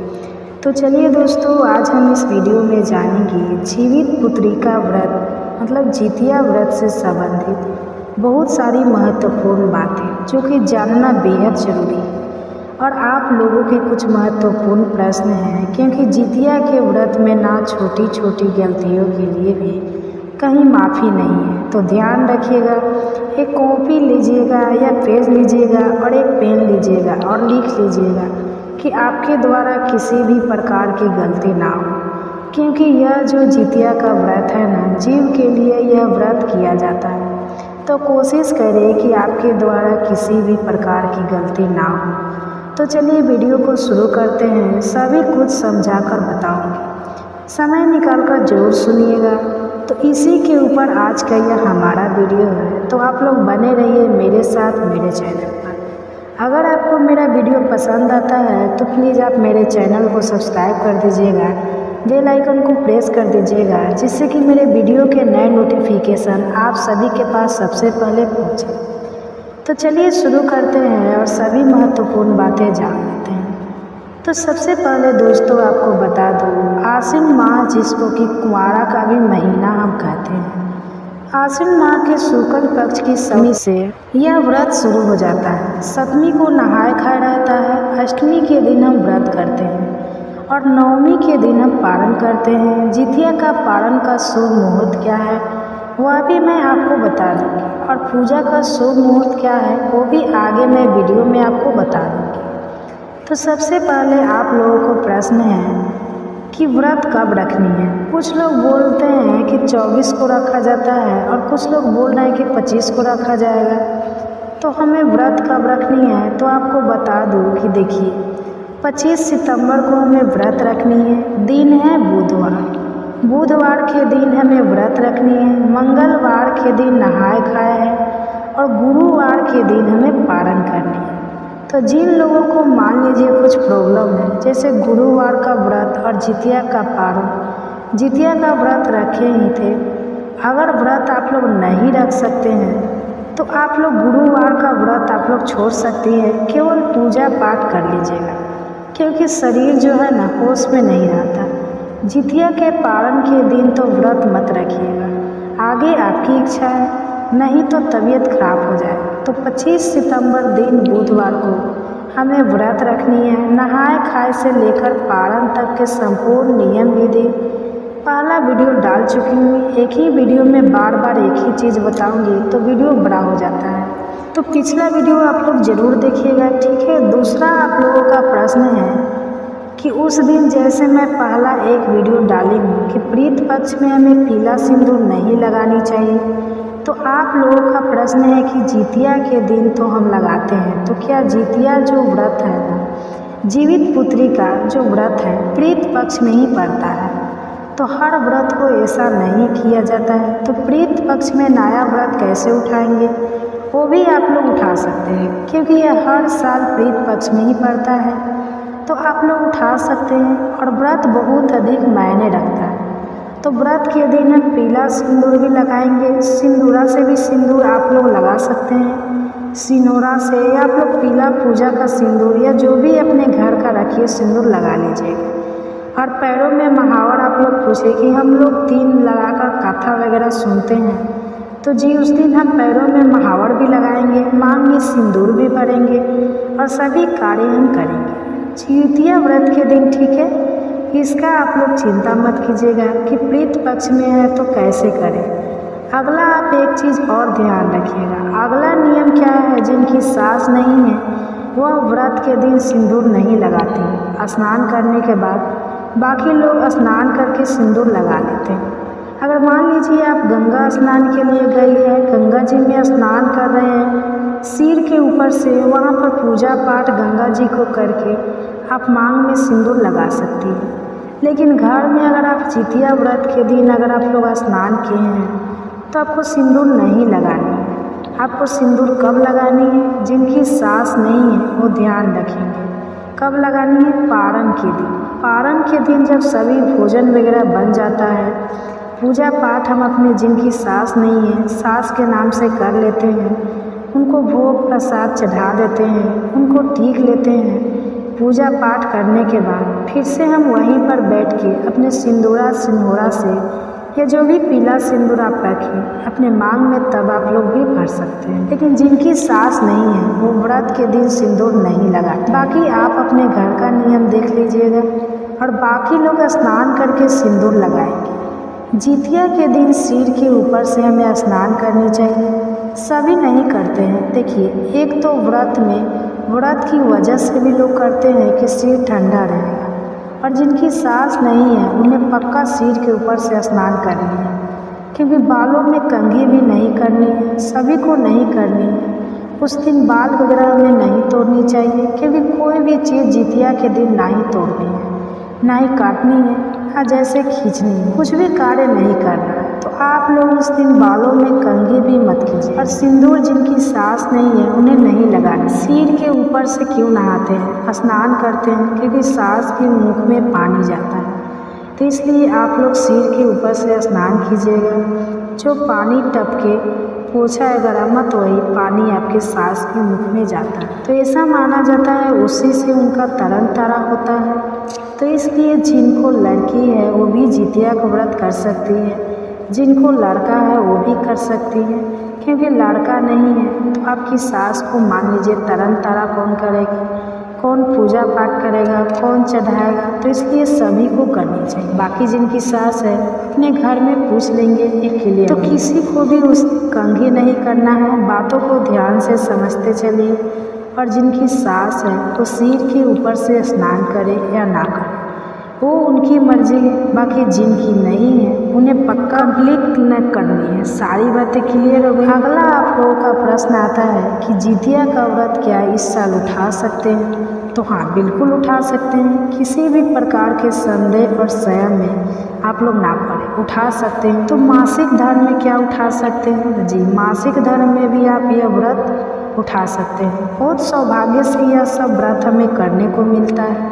तो चलिए दोस्तों, आज हम इस वीडियो में जानेंगे जीवित पुत्री का व्रत, मतलब जितिया व्रत से संबंधित बहुत सारी महत्वपूर्ण बातें, जो कि जानना बेहद जरूरी है। और आप लोगों के कुछ महत्वपूर्ण प्रश्न हैं, क्योंकि जितिया के व्रत में ना छोटी छोटी गलतियों के लिए भी कहीं माफ़ी नहीं है। तो ध्यान रखिएगा, एक कॉपी लीजिएगा या पेज लीजिएगा और एक पेन लीजिएगा और लिख लीजिएगा कि आपके द्वारा किसी भी प्रकार की गलती ना हो, क्योंकि यह जो जितिया का व्रत है ना, जीव के लिए यह व्रत किया जाता है। तो कोशिश करें कि आपके द्वारा किसी भी प्रकार की गलती ना हो। तो चलिए वीडियो को शुरू करते हैं। सभी कुछ समझा कर बताऊँगी, समय निकाल कर जरूर सुनिएगा। तो इसी के ऊपर आज का यह हमारा वीडियो है, तो आप लोग बने रहिए मेरे साथ मेरे चैनल पर। अगर आपको मेरा वीडियो पसंद आता है तो प्लीज़ आप मेरे चैनल को सब्सक्राइब कर दीजिएगा, बेल आइकन को प्रेस कर दीजिएगा, जिससे कि मेरे वीडियो के नए नोटिफिकेशन आप सभी के पास सबसे पहले पहुँचे। तो चलिए शुरू करते हैं और सभी महत्वपूर्ण बातें जान लेते हैं। तो सबसे पहले दोस्तों आपको बता दूँ, आश्विन माह, जिसको कि कुंवारा का भी महीना हम कहते हैं, आश्विन माह के शुक्ल पक्ष की सप्तमी से यह व्रत शुरू हो जाता है। सप्तमी को नहाए खाए रहता है, अष्टमी के दिन हम व्रत करते हैं और नवमी के दिन हम पारण करते हैं। जितिया का पारण का शुभ मुहूर्त क्या है वह भी मैं आपको बता दूँगी, और पूजा का शुभ मुहूर्त क्या है वो भी आगे मैं वीडियो में आपको बता दूँगी। तो सबसे पहले आप लोगों को प्रश्न है कि व्रत कब रखनी है। कुछ लोग बोलते हैं कि 24 को रखा जाता है और कुछ लोग बोल रहे हैं कि 25 को रखा जाएगा। तो हमें व्रत कब रखनी है तो आपको बता दूं कि देखिए 25 सितंबर को हमें व्रत रखनी है। दिन है बुधवार के दिन हमें व्रत रखनी है। मंगलवार के दिन नहाए खाए है और गुरुवार के दिन हमें पारण करनी है। तो जिन लोगों को मान लीजिए कुछ प्रॉब्लम है, जैसे गुरुवार का व्रत और जितिया का पारण, जितिया का व्रत रखे ही थे, अगर व्रत आप लोग नहीं रख सकते हैं तो आप लोग गुरुवार का व्रत आप लोग छोड़ सकती है, केवल पूजा पाठ कर लीजिएगा, क्योंकि शरीर जो है ना होश में नहीं रहता। जितिया के पारण के दिन तो व्रत मत रखिएगा, आगे आपकी इच्छा है, नहीं तो तबीयत खराब हो जाए। तो 25 सितंबर दिन बुधवार को हमें व्रत रखनी है। नहाए खाए से लेकर पारण तक के संपूर्ण नियम विधि पहला वीडियो डाल चुकी हूँ। एक ही वीडियो में बार बार एक ही चीज़ बताऊंगी तो वीडियो बड़ा हो जाता है, तो पिछला वीडियो आप लोग ज़रूर देखिएगा, ठीक है। दूसरा आप लोगों का प्रश्न है कि उस दिन जैसे मैं पहला एक वीडियो डाली हूँ कि प्रीत पक्ष में हमें पीला सिंदूर नहीं लगानी चाहिए, तो आप लोगों का प्रश्न है कि जितिया के दिन तो हम लगाते हैं, तो क्या जितिया जो व्रत है ना, जीवित पुत्री का जो व्रत है प्रीत पक्ष में ही पड़ता है। तो हर व्रत को ऐसा नहीं किया जाता है। तो प्रीत पक्ष में नया व्रत कैसे उठाएंगे वो भी आप लोग उठा सकते हैं, क्योंकि यह हर साल प्रीत पक्ष में ही पड़ता है, तो आप लोग उठा सकते हैं। और व्रत बहुत अधिक मायने रखता है। तो व्रत के दिन हम पीला सिंदूर भी लगाएंगे, सिंदूरा से भी सिंदूर आप लोग लगा सकते हैं, सिनोरा से, या आप लोग पीला पूजा का सिंदूर या जो भी अपने घर का रखिए सिंदूर लगा लीजिएगा। और पैरों में महावर आप लोग पूछे कि हम लोग 3 लगाकर कथा वगैरह सुनते हैं, तो जी उस दिन हम पैरों में महावर भी लगाएंगे, मांग में सिंदूर भी भरेंगे और सभी कार्य हम करेंगे जितिया व्रत के दिन, ठीक है। इसका आप लोग चिंता मत कीजिएगा कि प्रीत पक्ष में है तो कैसे करें। अगला आप एक चीज़ और ध्यान रखिएगा, अगला नियम क्या है, जिनकी सास नहीं है वह व्रत के दिन सिंदूर नहीं लगाती। स्नान करने के बाद बाकी लोग स्नान करके सिंदूर लगा लेते हैं। अगर मान लीजिए आप गंगा स्नान के लिए गए हैं, गंगा जी में स्नान कर रहे हैं, सिर के ऊपर से वहाँ पर पूजा पाठ गंगा जी को करके आप मांग में सिंदूर लगा सकती हैं। लेकिन घर में अगर आप जितिया व्रत के दिन अगर आप लोग स्नान किए हैं तो आपको सिंदूर नहीं लगानी है। आपको सिंदूर कब लगानी है, जिनकी सास नहीं है वो ध्यान रखेंगे। कब लगानी है, पारण के दिन। पारण के दिन जब सभी भोजन वगैरह बन जाता है, पूजा पाठ हम अपने जिनकी सास नहीं है सास के नाम से कर लेते हैं, उनको भोग प्रसाद चढ़ा देते हैं, उनको टीक लेते हैं। पूजा पाठ करने के बाद फिर से हम वहीं पर बैठ के अपने सिंदूरा से या जो भी पीला सिंदूर आप रखें अपने मांग में, तब आप लोग भी भर सकते हैं। लेकिन जिनकी सास नहीं है वो व्रत के दिन सिंदूर नहीं लगाते। बाकी आप अपने घर का नियम देख लीजिएगा और बाकी लोग स्नान करके सिंदूर लगाएंगे। जितिया के दिन सिर के ऊपर से हमें स्नान करनी चाहिए, सभी नहीं करते हैं। देखिए, एक तो व्रत की वजह से भी लोग करते हैं कि सिर ठंडा रहेगा, और जिनकी सास नहीं है उन्हें पक्का सिर के ऊपर से स्नान करनी है, क्योंकि बालों में कंघी भी नहीं करनी है, सभी को नहीं करनी है। उस दिन बाल वगैरह हमें नहीं तोड़नी चाहिए, क्योंकि कोई भी चीज़ जितिया के दिन ना ही तोड़नी है, ना ही काटनी है, हाँ जैसे खींचनी है, कुछ भी कार्य नहीं करना है। तो आप लोग उस दिन बालों में कंघी भी मत कीजिए। और सिंदूर जिनकी सास नहीं है उन्हें नहीं लगाना। सिर के ऊपर से क्यों नहाते हैं, स्नान करते हैं, क्योंकि सास के मुख में पानी जाता है, तो इसलिए आप लोग सिर के ऊपर से स्नान कीजिएगा। जो पानी टपके पोछा अगर मत वही पानी आपके सास के मुख में जाता है, तो ऐसा माना जाता है उसी से उनका तरन तारा होता है। तो इसलिए जिनको लड़की है वो भी जितिया का व्रत कर सकती है, जिनको लड़का है वो भी कर सकती है। क्योंकि लड़का नहीं है तो आपकी सास को मान लीजिए तरन तारा कौन करेगा, कौन पूजा पाठ करेगा, कौन चढ़ाएगा, तो इसलिए सभी को करनी चाहिए। बाकी जिनकी सास है अपने घर में पूछ लेंगे एक के लिए, तो किसी को भी उस कंघी नहीं करना है। बातों को ध्यान से समझते चलिए और जिनकी सास है वो सिर के ऊपर से स्नान करे या ना करे वो उनकी मर्जी है। बाकी जिनकी नहीं है उन्हें पक्का कंप्लीट न करनी है। सारी बातें क्लियर हो गई। अगला आप लोगों का प्रश्न आता है कि जितिया का व्रत क्या इस साल उठा सकते हैं? तो हाँ, बिल्कुल उठा सकते हैं। किसी भी प्रकार के संदेह और संयम में आप लोग ना पड़े, उठा सकते हैं। तो मासिक धर्म में क्या उठा सकते हैं? जी, मासिक धर्म में भी आप यह व्रत उठा सकते हैं। बहुत सौभाग्य से यह सब व्रत हमें करने को मिलता है,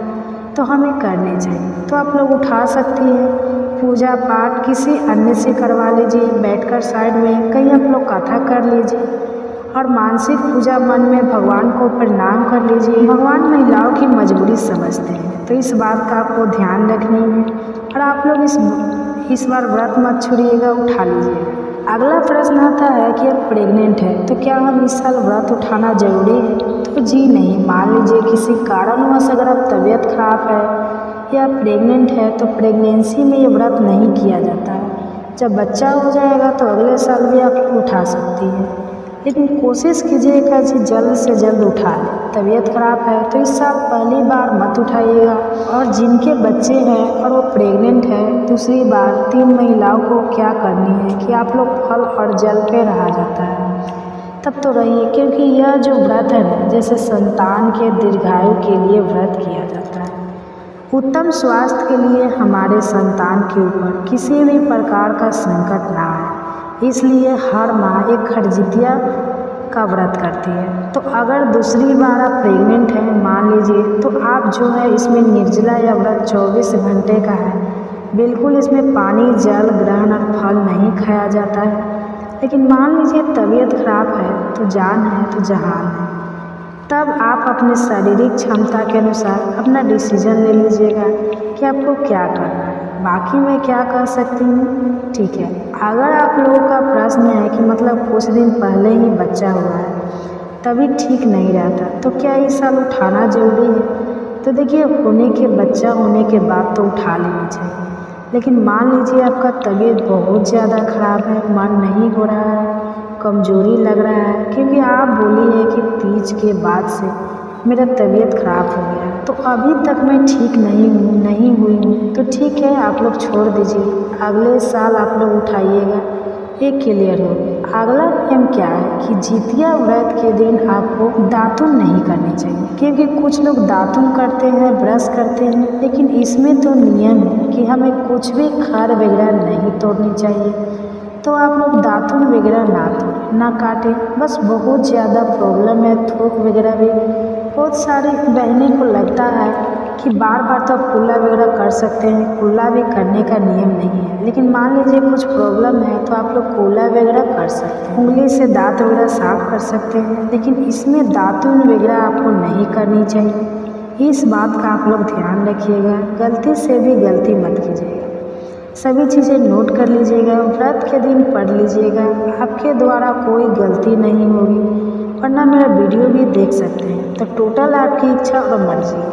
तो हमें करने चाहिए। तो आप लोग उठा सकती हैं। पूजा पाठ किसी अन्य से करवा लीजिए, बैठकर साइड में कहीं आप लोग कथा कर लीजिए और मानसिक पूजा मन में भगवान को प्रणाम कर लीजिए। भगवान महिलाओं की मजबूरी समझते हैं, तो इस बात का आपको ध्यान रखनी है। और आप लोग इस बार व्रत मत छोड़िएगा, उठा लीजिए। अगला प्रश्न आता है कि आप प्रेग्नेंट है तो क्या हम इस साल व्रत उठाना जरूरी है? तो जी नहीं। मान लीजिए किसी कारणवश अगर आप तबीयत खराब है या प्रेग्नेंट है तो प्रेगनेंसी में ये व्रत नहीं किया जाता है। जब बच्चा हो जाएगा तो अगले साल भी आप उठा सकती हैं, लेकिन कोशिश कीजिएगा कि जल्द से जल्द उठा लें। तबीयत खराब है तो इस साल पहली बार मत उठाइएगा। और जिनके बच्चे हैं और वो प्रेग्नेंट है, दूसरी बार 3 महिलाओं को क्या करनी है कि आप लोग फल और जल पे रहा जाता है तब तो रहिए, क्योंकि यह जो व्रत है जैसे संतान के दीर्घायु के लिए व्रत किया जाता है। उत्तम स्वास्थ्य के लिए हमारे संतान के ऊपर किसी भी प्रकार का संकट ना आए, इसलिए हर माँ एक खरजितिया का व्रत करती है। तो अगर दूसरी बार आप प्रेग्नेंट हैं मान लीजिए, तो आप जो है इसमें निर्जला या व्रत 24 घंटे का है। बिल्कुल इसमें पानी जल ग्रहण और फल नहीं खाया जाता है। लेकिन मान लीजिए तबीयत खराब है तो जान है तो जहान है, तब आप अपने शारीरिक क्षमता के अनुसार अपना डिसीजन ले लीजिएगा कि आपको क्या करना है। बाकी मैं क्या कर सकती हूँ, ठीक है। अगर आप लोगों का प्रश्न है कि मतलब कुछ दिन पहले ही बच्चा हुआ है तभी ठीक नहीं रहता तो क्या इस साल उठाना जरूरी है? तो देखिए, बच्चा होने के बाद तो उठा लेना चाहिए। लेकिन मान लीजिए आपका तबीयत बहुत ज़्यादा ख़राब है, मन नहीं हो रहा है, कमज़ोरी लग रहा है, क्योंकि आप बोली है कि तीज के बाद से मेरा तबीयत ख़राब हो गया तो अभी तक मैं ठीक नहीं हुई हूँ, तो ठीक है आप लोग छोड़ दीजिए। अगले साल आप लोग उठाइएगा, एक क्लियर हो। अगला नियम क्या है कि जितिया व्रत के दिन आपको दातुन नहीं करनी चाहिए, क्योंकि कुछ लोग दातुन करते हैं, ब्रश करते हैं, लेकिन इसमें तो नियम है कि हमें कुछ भी खार वगैरह नहीं तोड़नी चाहिए। तो आप लोग दातुन वगैरह ना काटें। बस बहुत ज़्यादा प्रॉब्लम है, थूक वगैरह भी बहुत सारी बहनों को लगता है कि बार बार तो आप कुल्ला वगैरह कर सकते हैं। कुल्ला भी करने का नियम नहीं है, लेकिन मान लीजिए कुछ प्रॉब्लम है तो आप लोग कुल्ला वगैरह कर सकते हैं, उंगली से दांत वगैरह साफ कर सकते हैं, लेकिन इसमें दातुन वगैरह आपको नहीं करनी चाहिए। इस बात का आप लोग ध्यान रखिएगा, गलती से भी गलती मत कीजिएगा। सभी चीज़ें नोट कर लीजिएगा, व्रत के दिन पढ़ लीजिएगा, आपके द्वारा कोई गलती नहीं होगी, वरना मेरा वीडियो भी देख सकते हैं। तो टोटल आपकी इच्छा और मर्जी है,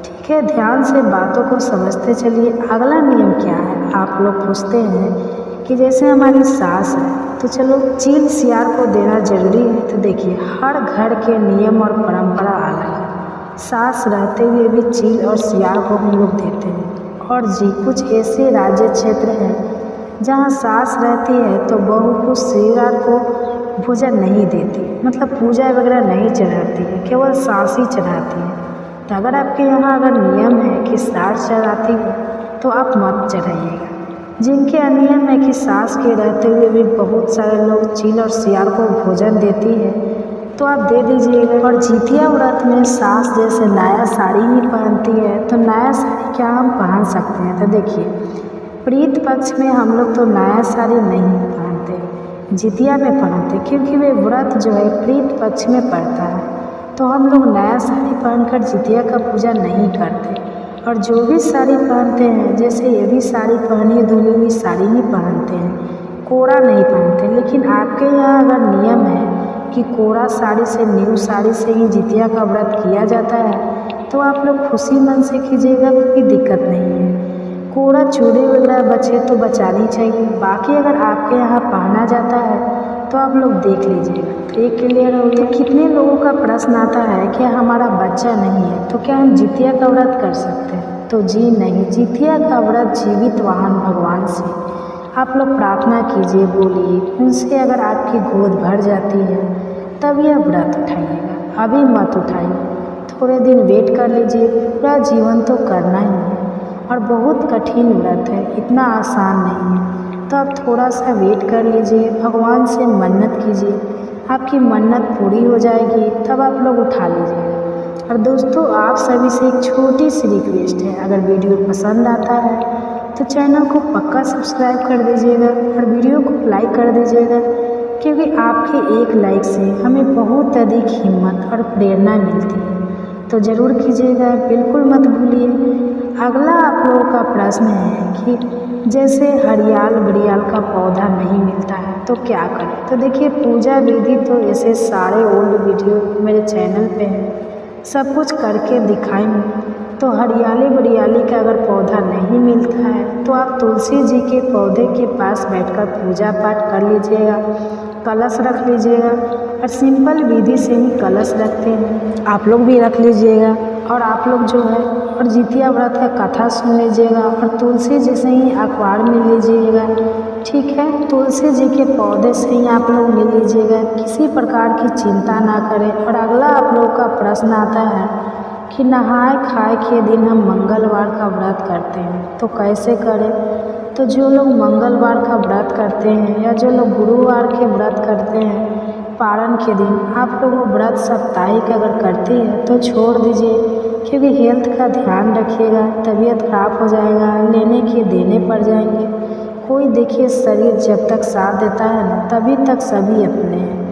ठीक है। ध्यान से बातों को समझते चलिए। अगला नियम क्या है, आप लोग पूछते हैं कि जैसे हमारी सास है तो चलो चील सियार को देना जरूरी है। तो देखिए, हर घर के नियम और परंपरा अलग है। सास रहते हुए भी चील और सियार को हम लोग देते हैं। और जी, कुछ ऐसे राज्य क्षेत्र हैं जहाँ सास रहती है तो बहू को सियार को भोजन नहीं देती, मतलब पूजा वगैरह नहीं चढ़ाती है, केवल सास ही चढ़ाती है। तो अगर आपके यहाँ अगर नियम है कि सास चढ़ाती है तो आप मत चढ़ाइएगा। जिनके नियम है कि सास के रहते हुए भी बहुत सारे लोग चील और सियार को भोजन देती है तो आप दे दीजिएगा। और जितिया व्रत में सास जैसे नया साड़ी ही पहनती है तो नया साड़ी क्या हम पहन सकते हैं? तो देखिए, प्रीत पक्ष में हम लोग तो नया साड़ी नहीं पहनते, जितिया में पहनते, क्योंकि वे व्रत जो है प्रीत पक्ष में पड़ता है। तो हम लोग नया साड़ी पहनकर जितिया का पूजा नहीं करते। और जो भी साड़ी पहनते हैं, जैसे ये भी साड़ी पहनी धुली हुई साड़ी ही पहनते हैं, कोड़ा नहीं पहनते। लेकिन आपके यहाँ अगर नियम है कि कोड़ा साड़ी से, न्यू साड़ी से ही जितिया का व्रत किया जाता है तो आप लोग खुशी मन से कीजिएगा, कोई दिक्कत नहीं है। कोड़ा चूड़ी वगैरह बचे तो बचानी चाहिए। बाकी अगर आपके यहाँ पहना जाता है तो आप लोग देख लीजिएगा। तो ये क्लियर हो गया। कितने लोगों का प्रश्न आता है कि हमारा बच्चा नहीं है तो क्या हम जितिया का व्रत कर सकते हैं? तो जी नहीं, जितिया का व्रत जीवित वाहन भगवान से आप लोग प्रार्थना कीजिए, बोलिए उनसे। अगर आपकी गोद भर जाती है तब यह व्रत उठाइएगा, अभी मत उठाइए। थोड़े दिन वेट कर लीजिए, पूरा जीवन तो करना ही है और बहुत कठिन व्रत है, इतना आसान नहीं है। तो आप थोड़ा सा वेट कर लीजिए, भगवान से मन्नत कीजिए, आपकी मन्नत पूरी हो जाएगी तब आप लोग उठा लीजिएगा। और दोस्तों आप सभी से एक छोटी सी रिक्वेस्ट है, अगर वीडियो पसंद आता है तो चैनल को पक्का सब्सक्राइब कर दीजिएगा और वीडियो को लाइक कर दीजिएगा, क्योंकि आपके एक लाइक से हमें बहुत अधिक हिम्मत और प्रेरणा मिलती है। तो ज़रूर कीजिएगा, बिल्कुल मत भूलिए। अगला आप लोगों का प्रश्न है कि जैसे हरियाल बरियाल का पौधा नहीं मिलता है तो क्या करें? तो देखिए, पूजा विधि तो ऐसे सारे ओल्ड वीडियो मेरे चैनल पे हैं, सब कुछ करके दिखाएंगे। तो हरियाली बरियाली का अगर पौधा नहीं मिलता है तो आप तुलसी जी के पौधे के पास बैठकर पूजा पाठ कर लीजिएगा, कलश रख लीजिएगा। और सिंपल विधि से ही कलश रखते हैं, आप लोग भी रख लीजिएगा। और आप लोग जो है और जितिया व्रत का कथा सुन लीजिएगा और तुलसी जी से ही अखबार मिल लीजिएगा, ठीक है। तुलसी जी के पौधे से ही आप लोग मिल लीजिएगा, किसी प्रकार की चिंता ना करें। और अगला आप लोग का प्रश्न आता है कि नहाए खाए के दिन हम मंगलवार का व्रत करते हैं तो कैसे करें? तो जो लोग मंगलवार का व्रत करते हैं या जो लोग गुरुवार के व्रत करते हैं पारण के दिन, आप लोग वो व्रत साप्ताहिक अगर करते हैं तो छोड़ दीजिए, क्योंकि हेल्थ का ध्यान रखिएगा, तबीयत खराब हो जाएगा, लेने के देने पड़ जाएंगे। कोई देखिए, शरीर जब तक साथ देता है ना तभी तक सभी अपने हैं,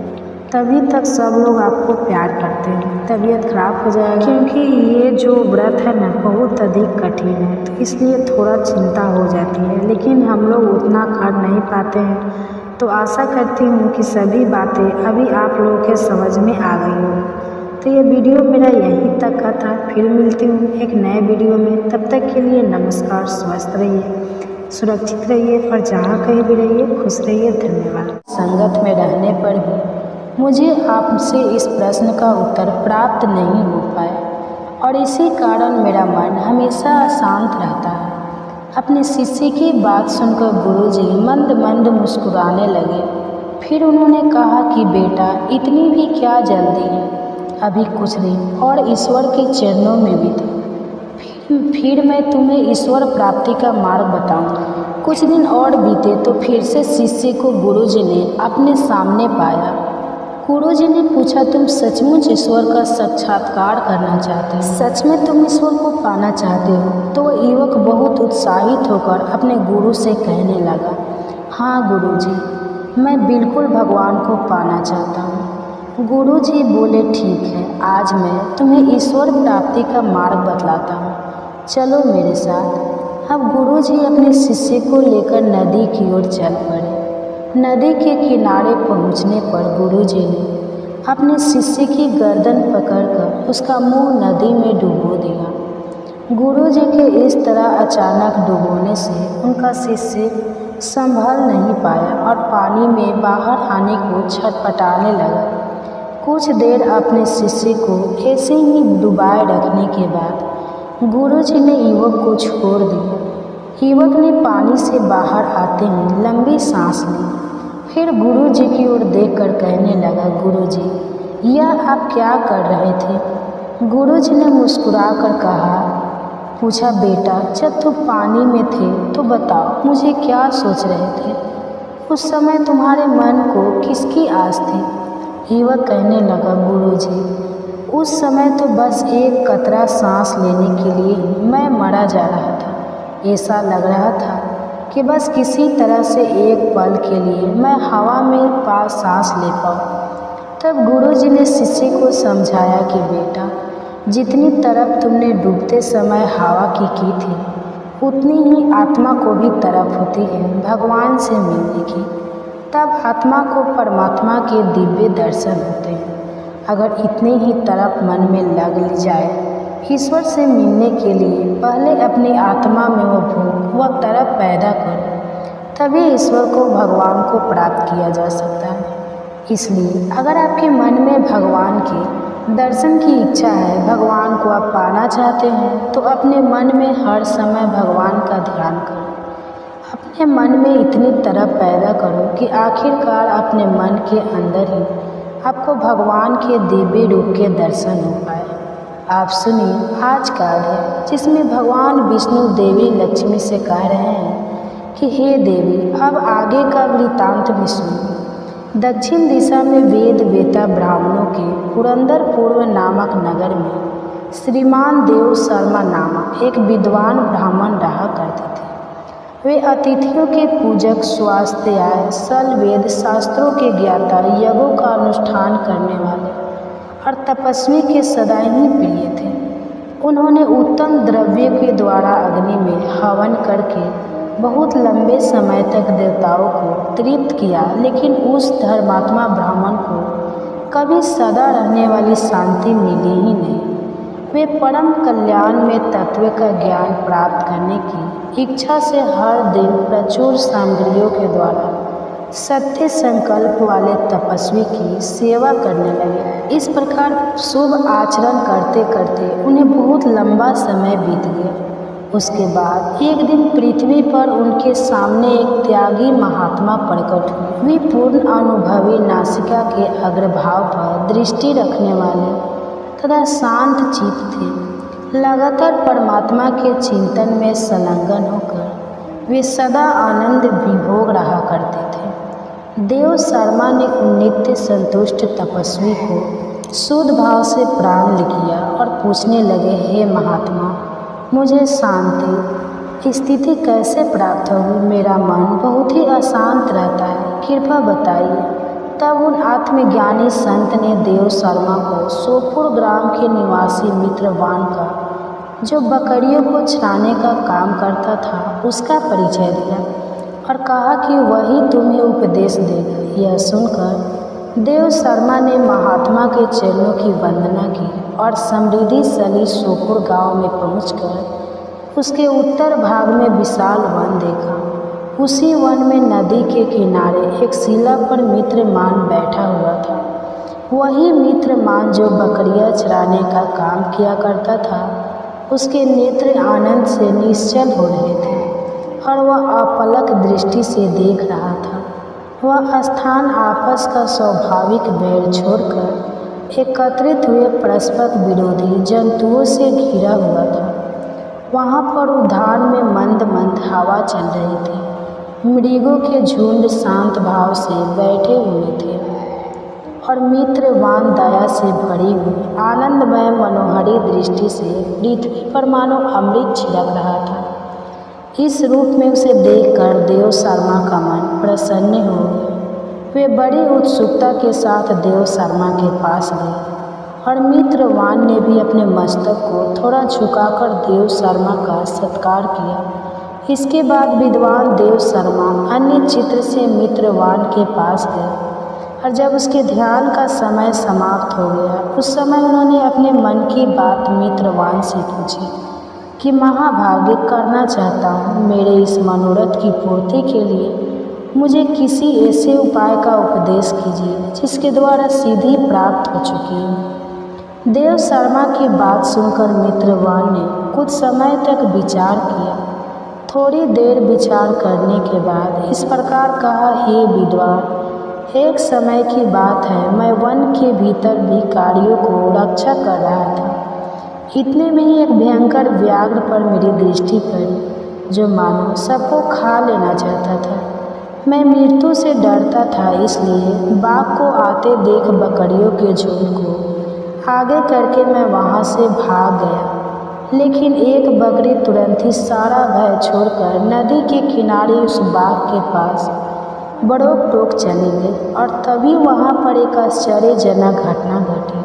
तभी तक सब लोग आपको प्यार करते हैं। तबीयत खराब हो जाएगा, क्योंकि ये जो व्रत है ना बहुत अधिक कठिन है, तो इसलिए थोड़ा चिंता हो जाती है, लेकिन हम लोग उतना कर नहीं पाते हैं। तो आशा करती हूँ कि सभी बातें अभी आप लोगों के समझ में आ गई होगी। तो ये वीडियो मेरा यहीं तक का था, फिर मिलती हूँ एक नए वीडियो में। तब तक के लिए नमस्कार, स्वस्थ रहिए, सुरक्षित रहिए और जहाँ कहीं भी रहिए खुश रहिए। धन्यवाद। संगत में रहने पर भी मुझे आपसे इस प्रश्न का उत्तर प्राप्त नहीं हो पाया और इसी कारण मेरा मन हमेशा अशांत रहता है। अपने शिष्य की बात सुनकर गुरुजी मंद मंद मुस्कुराने लगे। फिर उन्होंने कहा कि बेटा, इतनी भी क्या जल्दी है, अभी कुछ दिन और ईश्वर के चरणों में भी तो फिर मैं तुम्हें ईश्वर प्राप्ति का मार्ग बताऊंगा। कुछ दिन और बीते तो फिर से शिष्य को गुरुजी ने अपने सामने पाया। गुरुजी ने पूछा, तुम सचमुच ईश्वर का साक्षात्कार करना चाहते हो? सच में तुम ईश्वर को पाना चाहते हो? तो युवक बहुत उत्साहित होकर अपने गुरु से कहने लगा, हाँ गुरुजी, मैं बिल्कुल भगवान को पाना चाहता हूँ। गुरुजी बोले, ठीक है, आज मैं तुम्हें ईश्वर प्राप्ति का मार्ग बतलाता हूँ, चलो मेरे साथ। अब गुरुजी अपने शिष्य को लेकर नदी की ओर चल पड़े। नदी के किनारे पहुंचने पर गुरुजी ने अपने शिष्य की गर्दन पकड़कर उसका मुंह नदी में डुबो दिया। गुरुजी के इस तरह अचानक डुबोने से उनका शिष्य संभल नहीं पाया और पानी में बाहर आने को छटपटाने लगा। कुछ देर अपने शिष्य को ऐसे ही डुबाए रखने के बाद गुरुजी ने युवक को छोड़ दिया। युवक ने पानी से बाहर आते ही लंबी सांस ली, फिर गुरुजी की ओर देखकर कहने लगा, गुरुजी, यह आप क्या कर रहे थे? गुरुजी ने मुस्कुराकर पूछा, बेटा, जब तुम पानी में थे तो बताओ, मुझे क्या सोच रहे थे? उस समय तुम्हारे मन को किसकी आस थी? युवक कहने लगा, गुरुजी, उस समय तो बस एक कतरा सांस लेने के लिए मैं मरा जा रहा था। ऐसा लग रहा था कि बस किसी तरह से एक पल के लिए मैं हवा में सांस ले पाऊँ। तब गुरुजी ने शिष्य को समझाया कि बेटा, जितनी तरफ तुमने डूबते समय हवा की थी, उतनी ही आत्मा को भी तरफ होती है भगवान से मिलने की। तब आत्मा को परमात्मा के दिव्य दर्शन होते हैं। अगर इतनी ही तरफ मन में लग जाए ईश्वर से मिलने के लिए, पहले अपनी आत्मा में वो भूख, वह तरफ पैदा करो, तभी ईश्वर को, भगवान को प्राप्त किया जा सकता है। इसलिए अगर आपके मन में भगवान के दर्शन की इच्छा है, भगवान को आप पाना चाहते हैं, तो अपने मन में हर समय भगवान का ध्यान करो। अपने मन में इतनी तरफ पैदा करो कि आखिरकार अपने मन के अंदर ही आपको भगवान के दिव्य रूप के दर्शन हो पाए। आप सुनिए आज का अध्याय, जिसमें भगवान विष्णु देवी लक्ष्मी से कह रहे हैं कि हे देवी, अब आगे का वृत्तांत भी सुनो। दक्षिण दिशा में वेद वेता ब्राह्मणों के पुरंदरपुर नामक नगर में श्रीमान देव शर्मा नामक एक विद्वान ब्राह्मण रहा करते थे। वे अतिथियों के पूजक, स्वास्थ्याय, सल वेद शास्त्रों के ज्ञाता, यज्ञों का अनुष्ठान करने वाले और तपस्वी के सदा ही प्रिय थे। उन्होंने उत्तम द्रव्य के द्वारा अग्नि में हवन करके बहुत लंबे समय तक देवताओं को तृप्त किया, लेकिन उस धर्मात्मा ब्राह्मण को कभी सदा रहने वाली शांति मिली ही नहीं। वे परम कल्याण में तत्व का ज्ञान प्राप्त करने की इच्छा से हर दिन प्रचुर सामग्रियों के द्वारा सत्य संकल्प वाले तपस्वी की सेवा करने लगे। इस प्रकार शुभ आचरण करते करते उन्हें बहुत लंबा समय बीत गया। उसके बाद एक दिन पृथ्वी पर उनके सामने एक त्यागी महात्मा प्रकट हुए। वे पूर्ण अनुभवी नासिका के अग्रभाव पर दृष्टि रखने वाले तथा शांत चित्त थे। लगातार परमात्मा के चिंतन में संलग्न होकर वे सदा आनंद विभोग रहा करते थे। देव शर्मा ने नित्य संतुष्ट तपस्वी को शुद्ध भाव से प्रणाम किया और पूछने लगे, हे महात्मा, मुझे शांति स्थिति कैसे प्राप्त होगी? मेरा मन बहुत ही अशांत रहता है, कृपा बताइए। तब उन आत्मज्ञानी संत ने देव शर्मा को सोपुर ग्राम के निवासी मित्रवान का, जो बकरियों को चराने का काम करता था, उसका परिचय दिया और कहा कि वही तुम्हें उपदेश देगा। यह सुनकर देव शर्मा ने महात्मा के चरणों की वंदना की और समृद्धिशाली सोपुर गांव में पहुंचकर उसके उत्तर भाग में विशाल वन देखा। उसी वन में नदी के किनारे एक शिला पर मित्रमान बैठा हुआ था। वही मित्रमान जो बकरियां चराने का काम किया करता था। उसके नेत्र आनंद से निश्चल हो रहे थे और वह अपलक दृष्टि से देख रहा था। वह स्थान आपस का स्वाभाविक बैर छोड़कर एकत्रित हुए परस्पर विरोधी जंतुओं से घिरा हुआ था। वहाँ पर उद्यान में मंद मंद हवा चल रही थी। मृगों के झुंड शांत भाव से बैठे हुए थे और मित्रवान दया से भरी हुई आनंदमय मनोहरी दृष्टि से पृथ्वी पर मानो अमृत छिड़क रहा था। इस रूप में उसे देखकर देव शर्मा का मन प्रसन्न हो गया। वे बड़ी उत्सुकता के साथ देव शर्मा के पास गए और मित्रवान ने भी अपने मस्तक को थोड़ा झुकाकर देव शर्मा का सत्कार किया। इसके बाद विद्वान देव शर्मा अन्य चित्र से मित्रवान के पास गए और जब उसके ध्यान का समय समाप्त हो गया, उस समय उन्होंने अपने मन की बात मित्रवान से पूछी कि महाभाग्य करना चाहता हूँ, मेरे इस मनोरथ की पूर्ति के लिए मुझे किसी ऐसे उपाय का उपदेश कीजिए जिसके द्वारा सिद्धि प्राप्त हो चुकी है। देव शर्मा की बात सुनकर मित्रवान ने कुछ समय तक विचार किया। थोड़ी देर विचार करने के बाद इस प्रकार कहा, हे विद्वान, एक समय की बात है, मैं वन के भीतर भिखारियों को रक्षा कर रहा था। इतने में ही एक भयंकर व्याघ्र पर मेरी दृष्टि पड़ी, जो मानो सबको खा लेना चाहता था। मैं मृत्यु से डरता था, इसलिए बाघ को आते देख बकरियों के झुंड को आगे करके मैं वहाँ से भाग गया। लेकिन एक बकरी तुरंत ही सारा भय छोड़कर नदी के किनारे उस बाघ के पास बड़ों टोक चली गई और तभी वहाँ पर एक आश्चर्यजनक घटना घटी।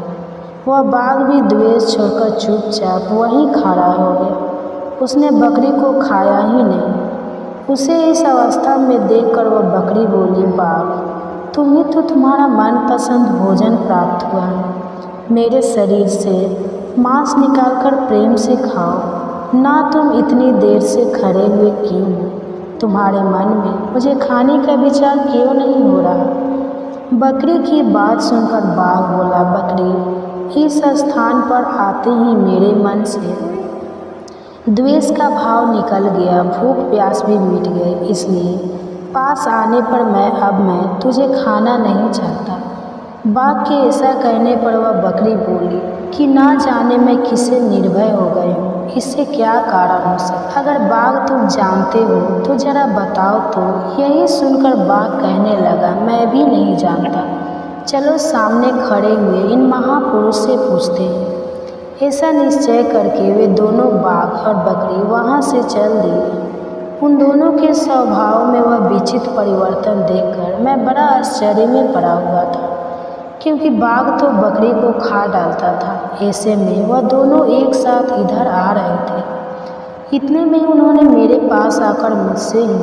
वह बाघ भी द्वेष छोड़कर चुपचाप वहीं खड़ा हो गया। उसने बकरी को खाया ही नहीं। उसे इस अवस्था में देखकर वह बकरी बोली, बाघ, तुम्हें तो तुम्हारा मनपसंद भोजन प्राप्त हुआ है। मेरे शरीर से मांस निकालकर प्रेम से खाओ ना। तुम इतनी देर से खड़े हुए क्यों हो? तुम्हारे मन में मुझे खाने का विचार क्यों नहीं हो रहा? बकरी की बात सुनकर बाघ बोला, बकरी, इस स्थान पर आते ही मेरे मन से द्वेष का भाव निकल गया, भूख प्यास भी मिट गई, इसलिए पास आने पर मैं तुझे खाना नहीं चाहता। बाघ के ऐसा कहने पर वह बकरी बोली कि ना जाने मैं किससे निर्भय हो गई हूँ, इससे क्या कारण हो सकता। अगर बाघ तुम जानते हो तो जरा बताओ तो। यही सुनकर बाघ कहने लगा, मैं भी नहीं जानता, चलो सामने खड़े हुए इन महापुरुष से पूछते हैं। ऐसा निश्चय करके वे दोनों बाघ और बकरी वहाँ से चल दिए। उन दोनों के स्वभाव में वह विचित्र परिवर्तन देखकर मैं बड़ा आश्चर्य में पड़ा हुआ था, क्योंकि बाघ तो बकरी को खा डालता था। ऐसे में वह दोनों एक साथ इधर आ रहे थे। इतने में उन्होंने मेरे पास आकर मुझसे ही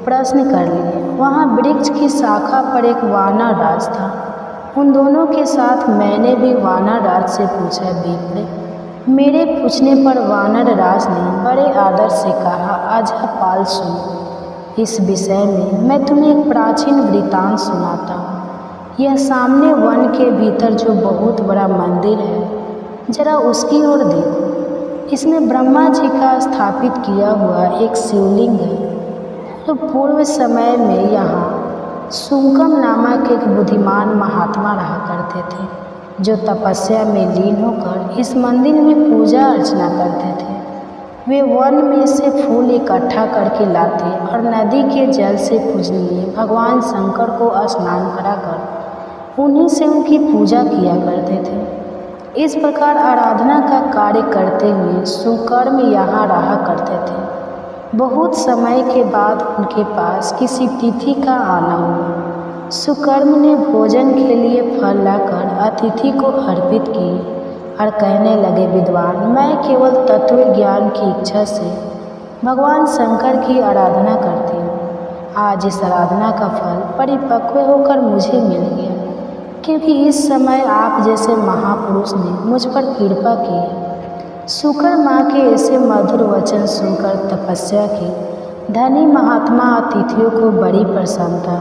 प्रश्न कर लिए। वहाँ वृक्ष की शाखा पर एक वानर राज था। उन दोनों के साथ मैंने भी वानर राज से पूछा, बेटे। मेरे पूछने पर वानर राज ने बड़े आदर से कहा, अजहपाल सुनो, इस विषय में मैं तुम्हें एक प्राचीन वृतांत सुनाता हूँ। यह सामने वन के भीतर जो बहुत बड़ा मंदिर है, जरा उसकी ओर देखो। इसमें ब्रह्मा जी का स्थापित किया हुआ एक शिवलिंग है। तो पूर्व समय में यहाँ सुंकम नामक एक बुद्धिमान महात्मा रहा करते थे, जो तपस्या में लीन होकर इस मंदिर में पूजा अर्चना करते थे। वे वन में से फूल इकट्ठा करके लाते और नदी के जल से पूजनीय भगवान शंकर को स्नान कराकर उन्हीं से उनकी पूजा किया करते थे। इस प्रकार आराधना का कार्य करते हुए सुकर्म यहाँ रहा करते थे। बहुत समय के बाद उनके पास किसी तिथि का आना हुआ। सुकर्म ने भोजन के लिए फल लाकर अतिथि को अर्पित किए और कहने लगे, विद्वान, मैं केवल तत्व ज्ञान की इच्छा से भगवान शंकर की आराधना करती हूँ। आज इस आराधना का फल परिपक्व होकर मुझे मिल गया, क्योंकि इस समय आप जैसे महापुरुष ने मुझ पर कृपा की है। शुक्र माँ के ऐसे मधुर वचन सुनकर तपस्या की धनी महात्मा अतिथियों को बड़ी प्रसन्नता।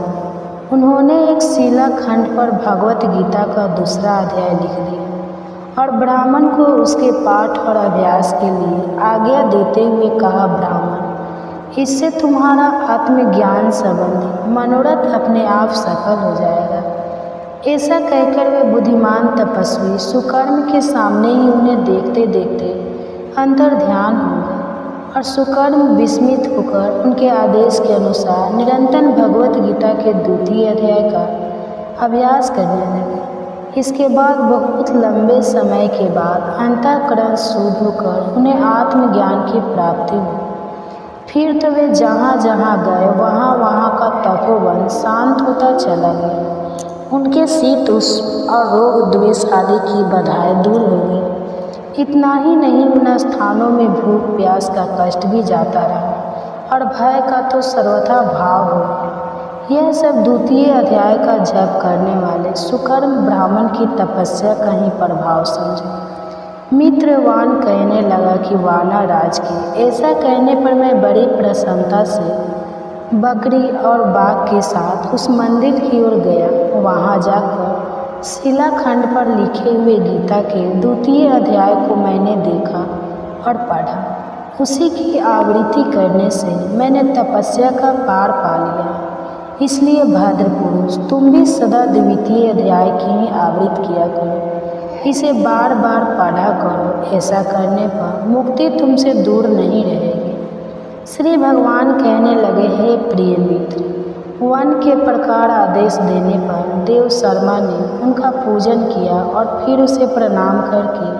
उन्होंने एक शिलाखंड पर भगवत गीता का दूसरा अध्याय लिख दिया और ब्राह्मण को उसके पाठ और अभ्यास के लिए आज्ञा देते हुए कहा, ब्राह्मण, इससे तुम्हारा आत्मज्ञान संबंधी मनोरथ अपने आप सफल हो जाएगा। ऐसा कहकर वे बुद्धिमान तपस्वी सुकर्म के सामने ही उन्हें देखते देखते अंतर ध्यान हो गए और सुकर्म विस्मित होकर उनके आदेश के अनुसार निरंतर भगवत गीता के द्वितीय अध्याय का अभ्यास करने लगे। इसके बाद बहुत लंबे समय के बाद अंतःकरण शुद्ध होकर उन्हें आत्मज्ञान की प्राप्ति हुई। फिर तो वे जहाँ जहाँ गए वहाँ वहाँ का तपोवन शांत होता चला गया। उनके शीत उष्ण और रोग द्वेष आदि की बाधाएं दूर हो गई। इतना ही नहीं, उन स्थानों में भूख प्यास का कष्ट भी जाता रहा और भय का तो सर्वथा भाव हो गया। यह सब द्वितीय अध्याय का जप करने वाले सुकर्म ब्राह्मण की तपस्या का ही प्रभाव समझे। मित्रवान कहने लगा कि वानर राज के ऐसा कहने पर मैं बड़ी प्रसन्नता से बकरी और बाघ के साथ उस मंदिर की ओर गया। वहाँ जाकर शिलाखंड पर लिखे हुए गीता के द्वितीय अध्याय को मैंने देखा और पढ़ा। उसी की आवृत्ति करने से मैंने तपस्या का पार पा लिया। इसलिए भद्र पुरुष, तुम भी सदा द्वितीय अध्याय की ही आवृत्ति किया करो, इसे बार बार पढ़ा करो। ऐसा करने पर मुक्ति तुमसे दूर नहीं रहेगी। श्री भगवान कहने लगे, हे प्रिय मित्र, वन के प्रकार आदेश देने पर देव शर्मा ने उनका पूजन किया और फिर उसे प्रणाम करके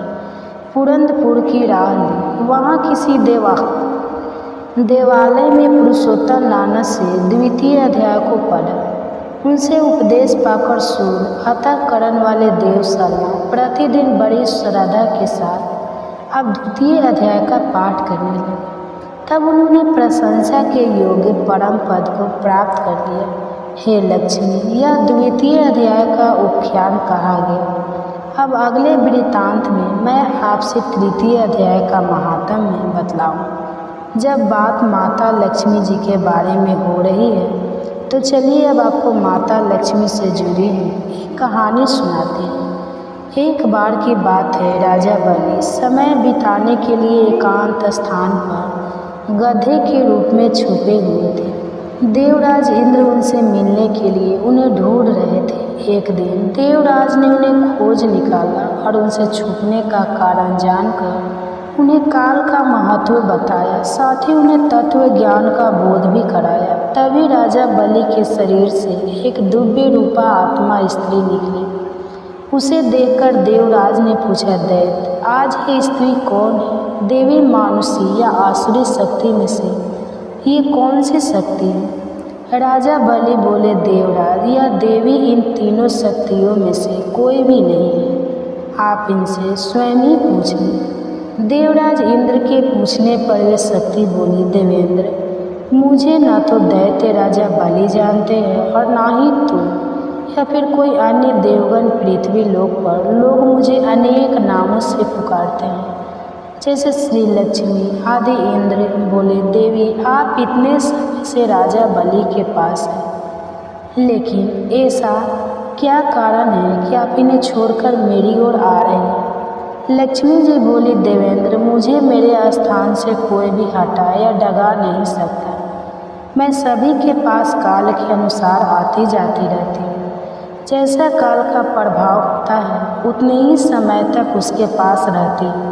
पुरंदपुर की राह ली। वहाँ किसी देवालय में पुरुषोत्तम नानक से द्वितीय अध्याय को पढ़ा। उनसे उपदेश पाकर शुद्ध अंतःकरण वाले देव शर्मा प्रतिदिन बड़ी श्रद्धा के साथ अब द्वितीय अध्याय का पाठ करने लगे। तब उन्होंने प्रशंसा के योग्य परम पद को प्राप्त कर लिया। हे लक्ष्मी, यह द्वितीय अध्याय का उपाख्यान कहा गया। अब अगले वृत्तांत में मैं आपसे तृतीय अध्याय का महात्म्य बतलाऊं। जब बात माता लक्ष्मी जी के बारे में हो रही है तो चलिए अब आपको माता लक्ष्मी से जुड़ी हुई एक कहानी सुनाते हैं। एक बार की बात है, राजा बलि समय बिताने के लिए एकांत स्थान पर गधे के रूप में छुपे हुए थे। देवराज इंद्र उनसे मिलने के लिए उन्हें ढूंढ रहे थे। एक दिन देवराज ने उन्हें खोज निकाला और उनसे छुपने का कारण जानकर उन्हें काल का महत्व बताया, साथ ही उन्हें तत्व ज्ञान का बोध भी कराया। तभी राजा बलि के शरीर से एक दिव्य रूपा आत्मा स्त्री निकली। उसे देखकर देवराज ने पूछा, दैत्य आज ये स्त्री कौन है? देवी, मानुषी या आसुरी शक्ति में से ये कौन सी शक्ति है? राजा बलि बोले, देवराज यह देवी इन तीनों शक्तियों में से कोई भी नहीं है, आप इनसे स्वयं ही पूछ लें। देवराज इंद्र के पूछने पर वे शक्ति बोली, देवेंद्र मुझे न तो दैत्य राजा बलि जानते हैं और ना ही तू या फिर कोई अन्य देवगण। पृथ्वी लोक पर लोग मुझे अनेक नामों से पुकारते हैं, जैसे श्री लक्ष्मी आदि। इंद्र बोले, देवी आप इतने समय से राजा बलि के पास हैं, लेकिन ऐसा क्या कारण है कि आप इन्हें छोड़कर मेरी ओर आ रहे हैं? लक्ष्मी जी बोली, देवेंद्र मुझे मेरे स्थान से कोई भी हटा या डगा नहीं सकता। मैं सभी के पास काल के अनुसार आती जाती रहती हूँ। जैसा काल का प्रभाव होता है उतने ही समय तक उसके पास रहती हूँ,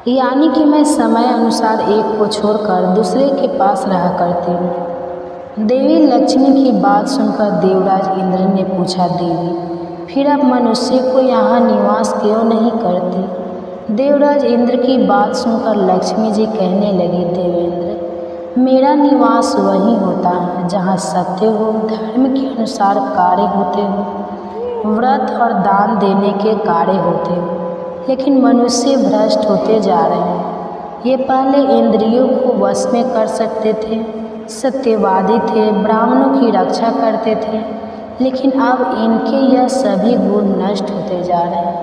यानी कि मैं समय अनुसार एक को छोड़कर दूसरे के पास रहा करती हूँ। देवी लक्ष्मी की बात सुनकर देवराज इंद्र ने पूछा, देवी फिर आप मनुष्य को यहाँ निवास क्यों नहीं करती? देवराज इंद्र की बात सुनकर लक्ष्मी जी कहने लगी, देवेंद्र मेरा निवास वही होता है जहाँ सत्य हो, धर्म के अनुसार कार्य होते हो, व्रत और दान देने के कार्य होते हो। लेकिन मनुष्य भ्रष्ट होते जा रहे हैं। ये पहले इंद्रियों को वश में कर सकते थे, सत्यवादी थे, ब्राह्मणों की रक्षा करते थे, लेकिन अब इनके यह सभी गुण नष्ट होते जा रहे हैं।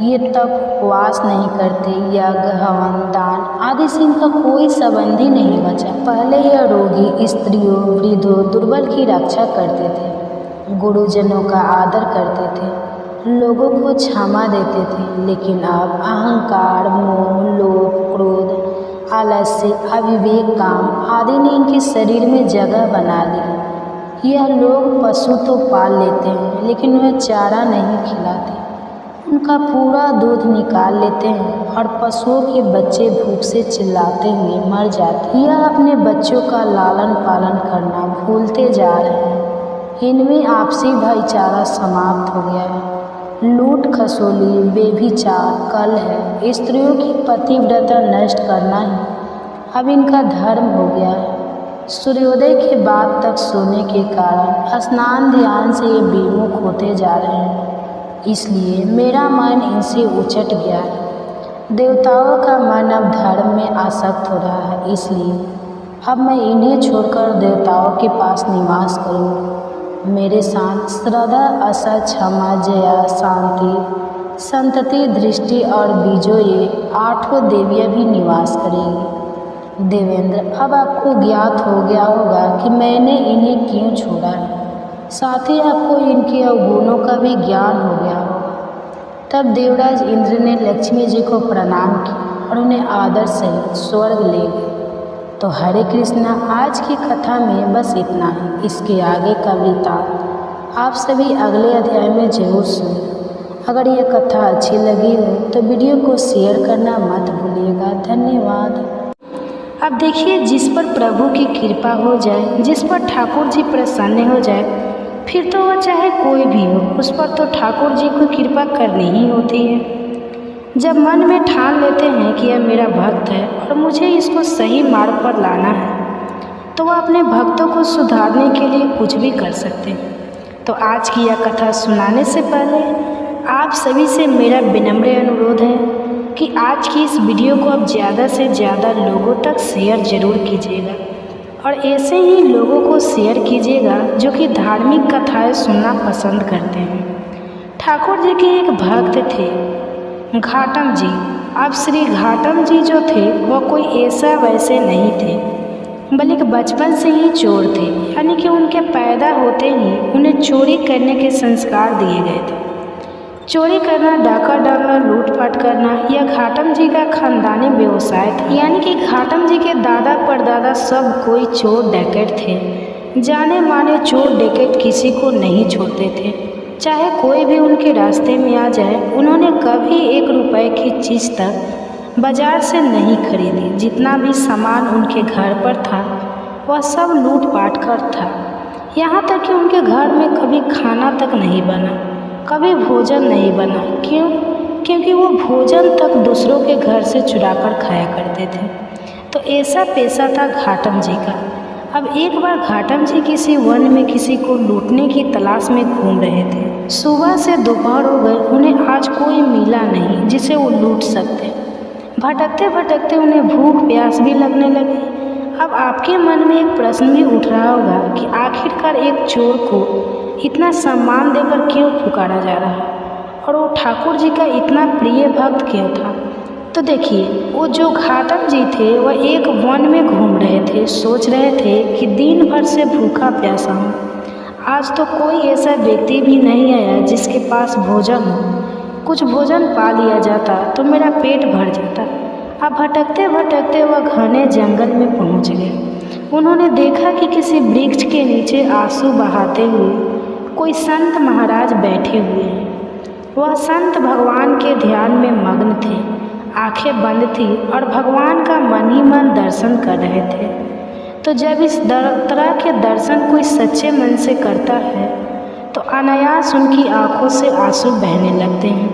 ये तप उपवास नहीं करते, यज्ञ हवन दान आदि से इनका कोई संबंध ही नहीं बचा। पहले यह रोगी स्त्रियों वृद्धों दुर्बल की रक्षा करते थे, गुरुजनों का आदर करते थे, लोगों को क्षमा देते थे, लेकिन अब अहंकार, मोह, लोभ, क्रोध, आलस्य, अविवेक, काम आदि ने इनके शरीर में जगह बना ली। यह लोग पशु तो पाल लेते हैं, लेकिन वह चारा नहीं खिलाते, उनका पूरा दूध निकाल लेते हैं और पशुओं के बच्चे भूख से चिल्लाते हुए मर जाते हैं। यह अपने बच्चों का लालन पालन करना भूलते जा रहे हैं। इनमें आपसी भाईचारा समाप्त हो गया है। लूट खसोली, बेभिचार, कलह, स्त्रियों की पतिव्रता नष्ट करना ही अब इनका धर्म हो गया है। सूर्योदय के बाद तक सोने के कारण स्नान ध्यान से ये विमुख होते जा रहे हैं, इसलिए मेरा मन इनसे उचट गया है। देवताओं का मन अब धर्म में आसक्त हो रहा है, इसलिए अब मैं इन्हें छोड़कर देवताओं के पास निवास करूँ। मेरे साथ श्रद्धा, आशा, क्षमा, जया, शांति, संतति, दृष्टि और बीजों ये 8 देवियाँ भी निवास करेंगी। देवेंद्र अब आपको ज्ञात हो गया होगा कि मैंने इन्हें क्यों छोड़ा है, साथ ही आपको इनके अवगुणों का भी ज्ञान हो गया होगा। तब देवराज इंद्र ने लक्ष्मी जी को प्रणाम किया और उन्हें आदर सहित स्वर्ग ले गए। तो हरे कृष्णा, आज की कथा में बस इतना ही। इसके आगे का वृत्तांत आप सभी अगले अध्याय में जरूर सुनें। अगर यह कथा अच्छी लगी हो तो वीडियो को शेयर करना मत भूलिएगा। धन्यवाद। अब देखिए, जिस पर प्रभु की कृपा हो जाए, जिस पर ठाकुर जी प्रसन्न हो जाए, फिर तो वह चाहे कोई भी हो, उस पर तो ठाकुर जी को कृपा करनी ही होती है। जब मन में ठान लेते हैं कि यह मेरा भक्त है और मुझे इसको सही मार्ग पर लाना है, तो वह अपने भक्तों को सुधारने के लिए कुछ भी कर सकते हैं। तो आज की यह कथा सुनाने से पहले आप सभी से मेरा विनम्र अनुरोध है कि आज की इस वीडियो को आप ज़्यादा से ज़्यादा लोगों तक शेयर ज़रूर कीजिएगा और ऐसे ही लोगों को शेयर कीजिएगा जो कि धार्मिक कथाएं सुनना पसंद करते हैं। ठाकुर जी के एक भक्त थे घाटम जी। अब श्री घाटम जी जो थे वह कोई ऐसा वैसे नहीं थे। बल्कि बचपन से ही चोर थे, यानी कि उनके पैदा होते ही उन्हें चोरी करने के संस्कार दिए गए थे। चोरी करना, डाका डालना, लूटपाट करना यह घाटम जी का खानदानी व्यवसाय था। यानी कि घाटम जी के दादा परदादा सब कोई चोर डकैत थे। जाने माने चोर डकैत किसी को नहीं छोड़ते थे, चाहे कोई भी उनके रास्ते में आ जाए। उन्होंने कभी 1 रुपए की चीज़ तक बाजार से नहीं खरीदी। जितना भी सामान उनके घर पर था वह सब लूटपाट कर था। यहाँ तक कि उनके घर में कभी खाना तक नहीं बना, कभी भोजन नहीं बना। क्यों? क्योंकि वो भोजन तक दूसरों के घर से चुरा कर खाया करते थे। तो ऐसा पेशा था घाटम जी का। अब एक बार घाटम जी किसी वन में किसी को लूटने की तलाश में घूम रहे थे। सुबह से दोपहर हो गए, उन्हें आज कोई मिला नहीं जिसे वो लूट सकते। भटकते भटकते उन्हें भूख प्यास भी लगने लगी। अब आपके मन में एक प्रश्न भी उठ रहा होगा कि आखिरकार एक चोर को इतना सम्मान देकर क्यों पुकारा जा रहा है, और वो ठाकुर जी का इतना प्रिय भक्त क्यों था। तो देखिए, वो जो घाटम जी थे वह एक वन में घूम रहे थे। सोच रहे थे कि दिन भर से भूखा प्यासा हूँ, आज तो कोई ऐसा व्यक्ति भी नहीं आया जिसके पास भोजन हो। कुछ भोजन पा लिया जाता तो मेरा पेट भर जाता। अब भटकते भटकते वह घने जंगल में पहुँच गए। उन्होंने देखा कि किसी वृक्ष के नीचे आंसू बहाते हुए कोई संत महाराज बैठे हुए हैं। वह संत भगवान के ध्यान में मग्न थे, आंखें बंद थी और भगवान का मन ही मन दर्शन कर रहे थे। तो जब इस तरह के दर्शन कोई सच्चे मन से करता है तो अनायास उनकी आंखों से आंसू बहने लगते हैं।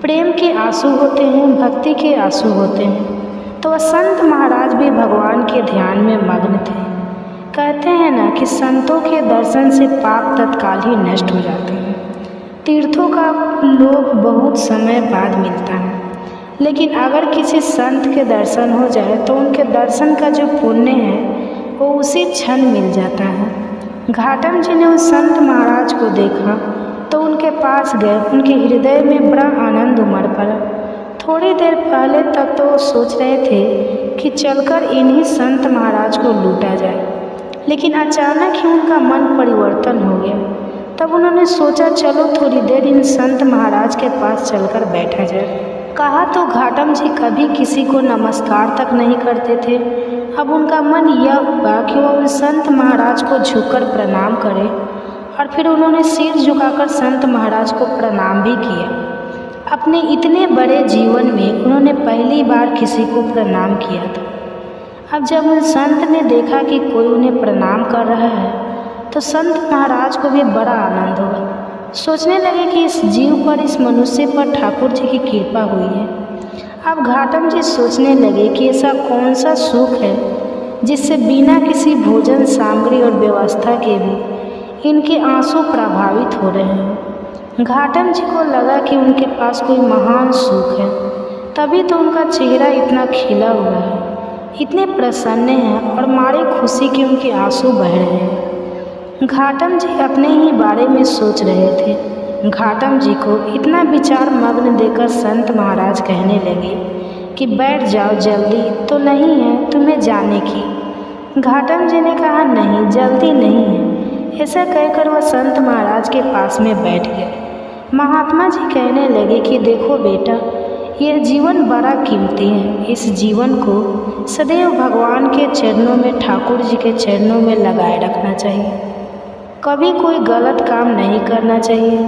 प्रेम के आंसू होते हैं, भक्ति के आंसू होते हैं। तो वह संत महाराज भी भगवान के ध्यान में मग्न थे। कहते हैं ना कि संतों के दर्शन से पाप तत्काल ही नष्ट हो जाते हैं। तीर्थों का लोभ बहुत समय बाद मिलता है, लेकिन अगर किसी संत के दर्शन हो जाए तो उनके दर्शन का जो पुण्य है वो उसी क्षण मिल जाता है। घाटम जी ने उस संत महाराज को देखा तो उनके पास गए। उनके हृदय में बड़ा आनंद उमड़ पड़ा। थोड़ी देर पहले तक तो वो सोच रहे थे कि चलकर इन्हीं संत महाराज को लूटा जाए, लेकिन अचानक ही उनका मन परिवर्तन हो गया। तब उन्होंने सोचा, चलो थोड़ी देर इन संत महाराज के पास चलकर बैठा जाए। कहा तो घाटम जी कभी किसी को नमस्कार तक नहीं करते थे। अब उनका मन यह हुआ कि वह उन संत महाराज को झुककर प्रणाम करें, और फिर उन्होंने सिर झुकाकर संत महाराज को प्रणाम भी किया। अपने इतने बड़े जीवन में उन्होंने पहली बार किसी को प्रणाम किया था। अब जब उन संत ने देखा कि कोई उन्हें प्रणाम कर रहा है तो संत महाराज को भी बड़ा आनंद हुआ। सोचने लगे कि इस जीव पर, इस मनुष्य पर ठाकुर जी की कृपा हुई है। अब घाटम जी सोचने लगे कि ऐसा कौन सा सुख है जिससे बिना किसी भोजन सामग्री और व्यवस्था के भी इनके आंसू प्रभावित हो रहे हैं। घाटम जी को लगा कि उनके पास कोई महान सुख है, तभी तो उनका चेहरा इतना खिला हुआ है, इतने प्रसन्न हैं और मारे खुशी के उनके आंसू बह रहे हैं। घाटम जी अपने ही बारे में सोच रहे थे। घाटम जी को इतना विचार मग्न देकर संत महाराज कहने लगे कि बैठ जाओ, जल्दी तो नहीं है तुम्हें जाने की। घाटम जी ने कहा, नहीं जल्दी नहीं है। ऐसा कहकर वह संत महाराज के पास में बैठ गए। महात्मा जी कहने लगे कि देखो बेटा, यह जीवन बड़ा कीमती है। इस जीवन को सदैव भगवान के चरणों में, ठाकुर जी के चरणों में लगाए रखना चाहिए। कभी कोई गलत काम नहीं करना चाहिए।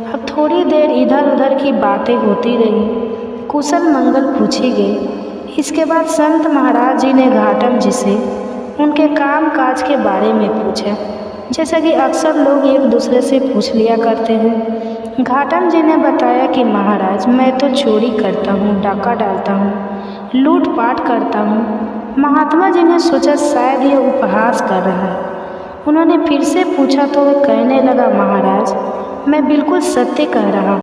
अब थोड़ी देर इधर उधर की बातें होती रही, कुशल मंगल पूछी गई। इसके बाद संत महाराज जी ने घाटम जी से उनके काम काज के बारे में पूछा, जैसा कि अक्सर लोग एक दूसरे से पूछ लिया करते हैं। घाटम जी ने बताया कि महाराज, मैं तो चोरी करता हूँ, डाका डालता हूँ, लूटपाट करता हूँ। महात्मा जी ने सोचा शायद ये उपहास कर रहा है। उन्होंने फिर से पूछा तो वह कहने लगा, महाराज मैं बिल्कुल सत्य कह रहा हूँ।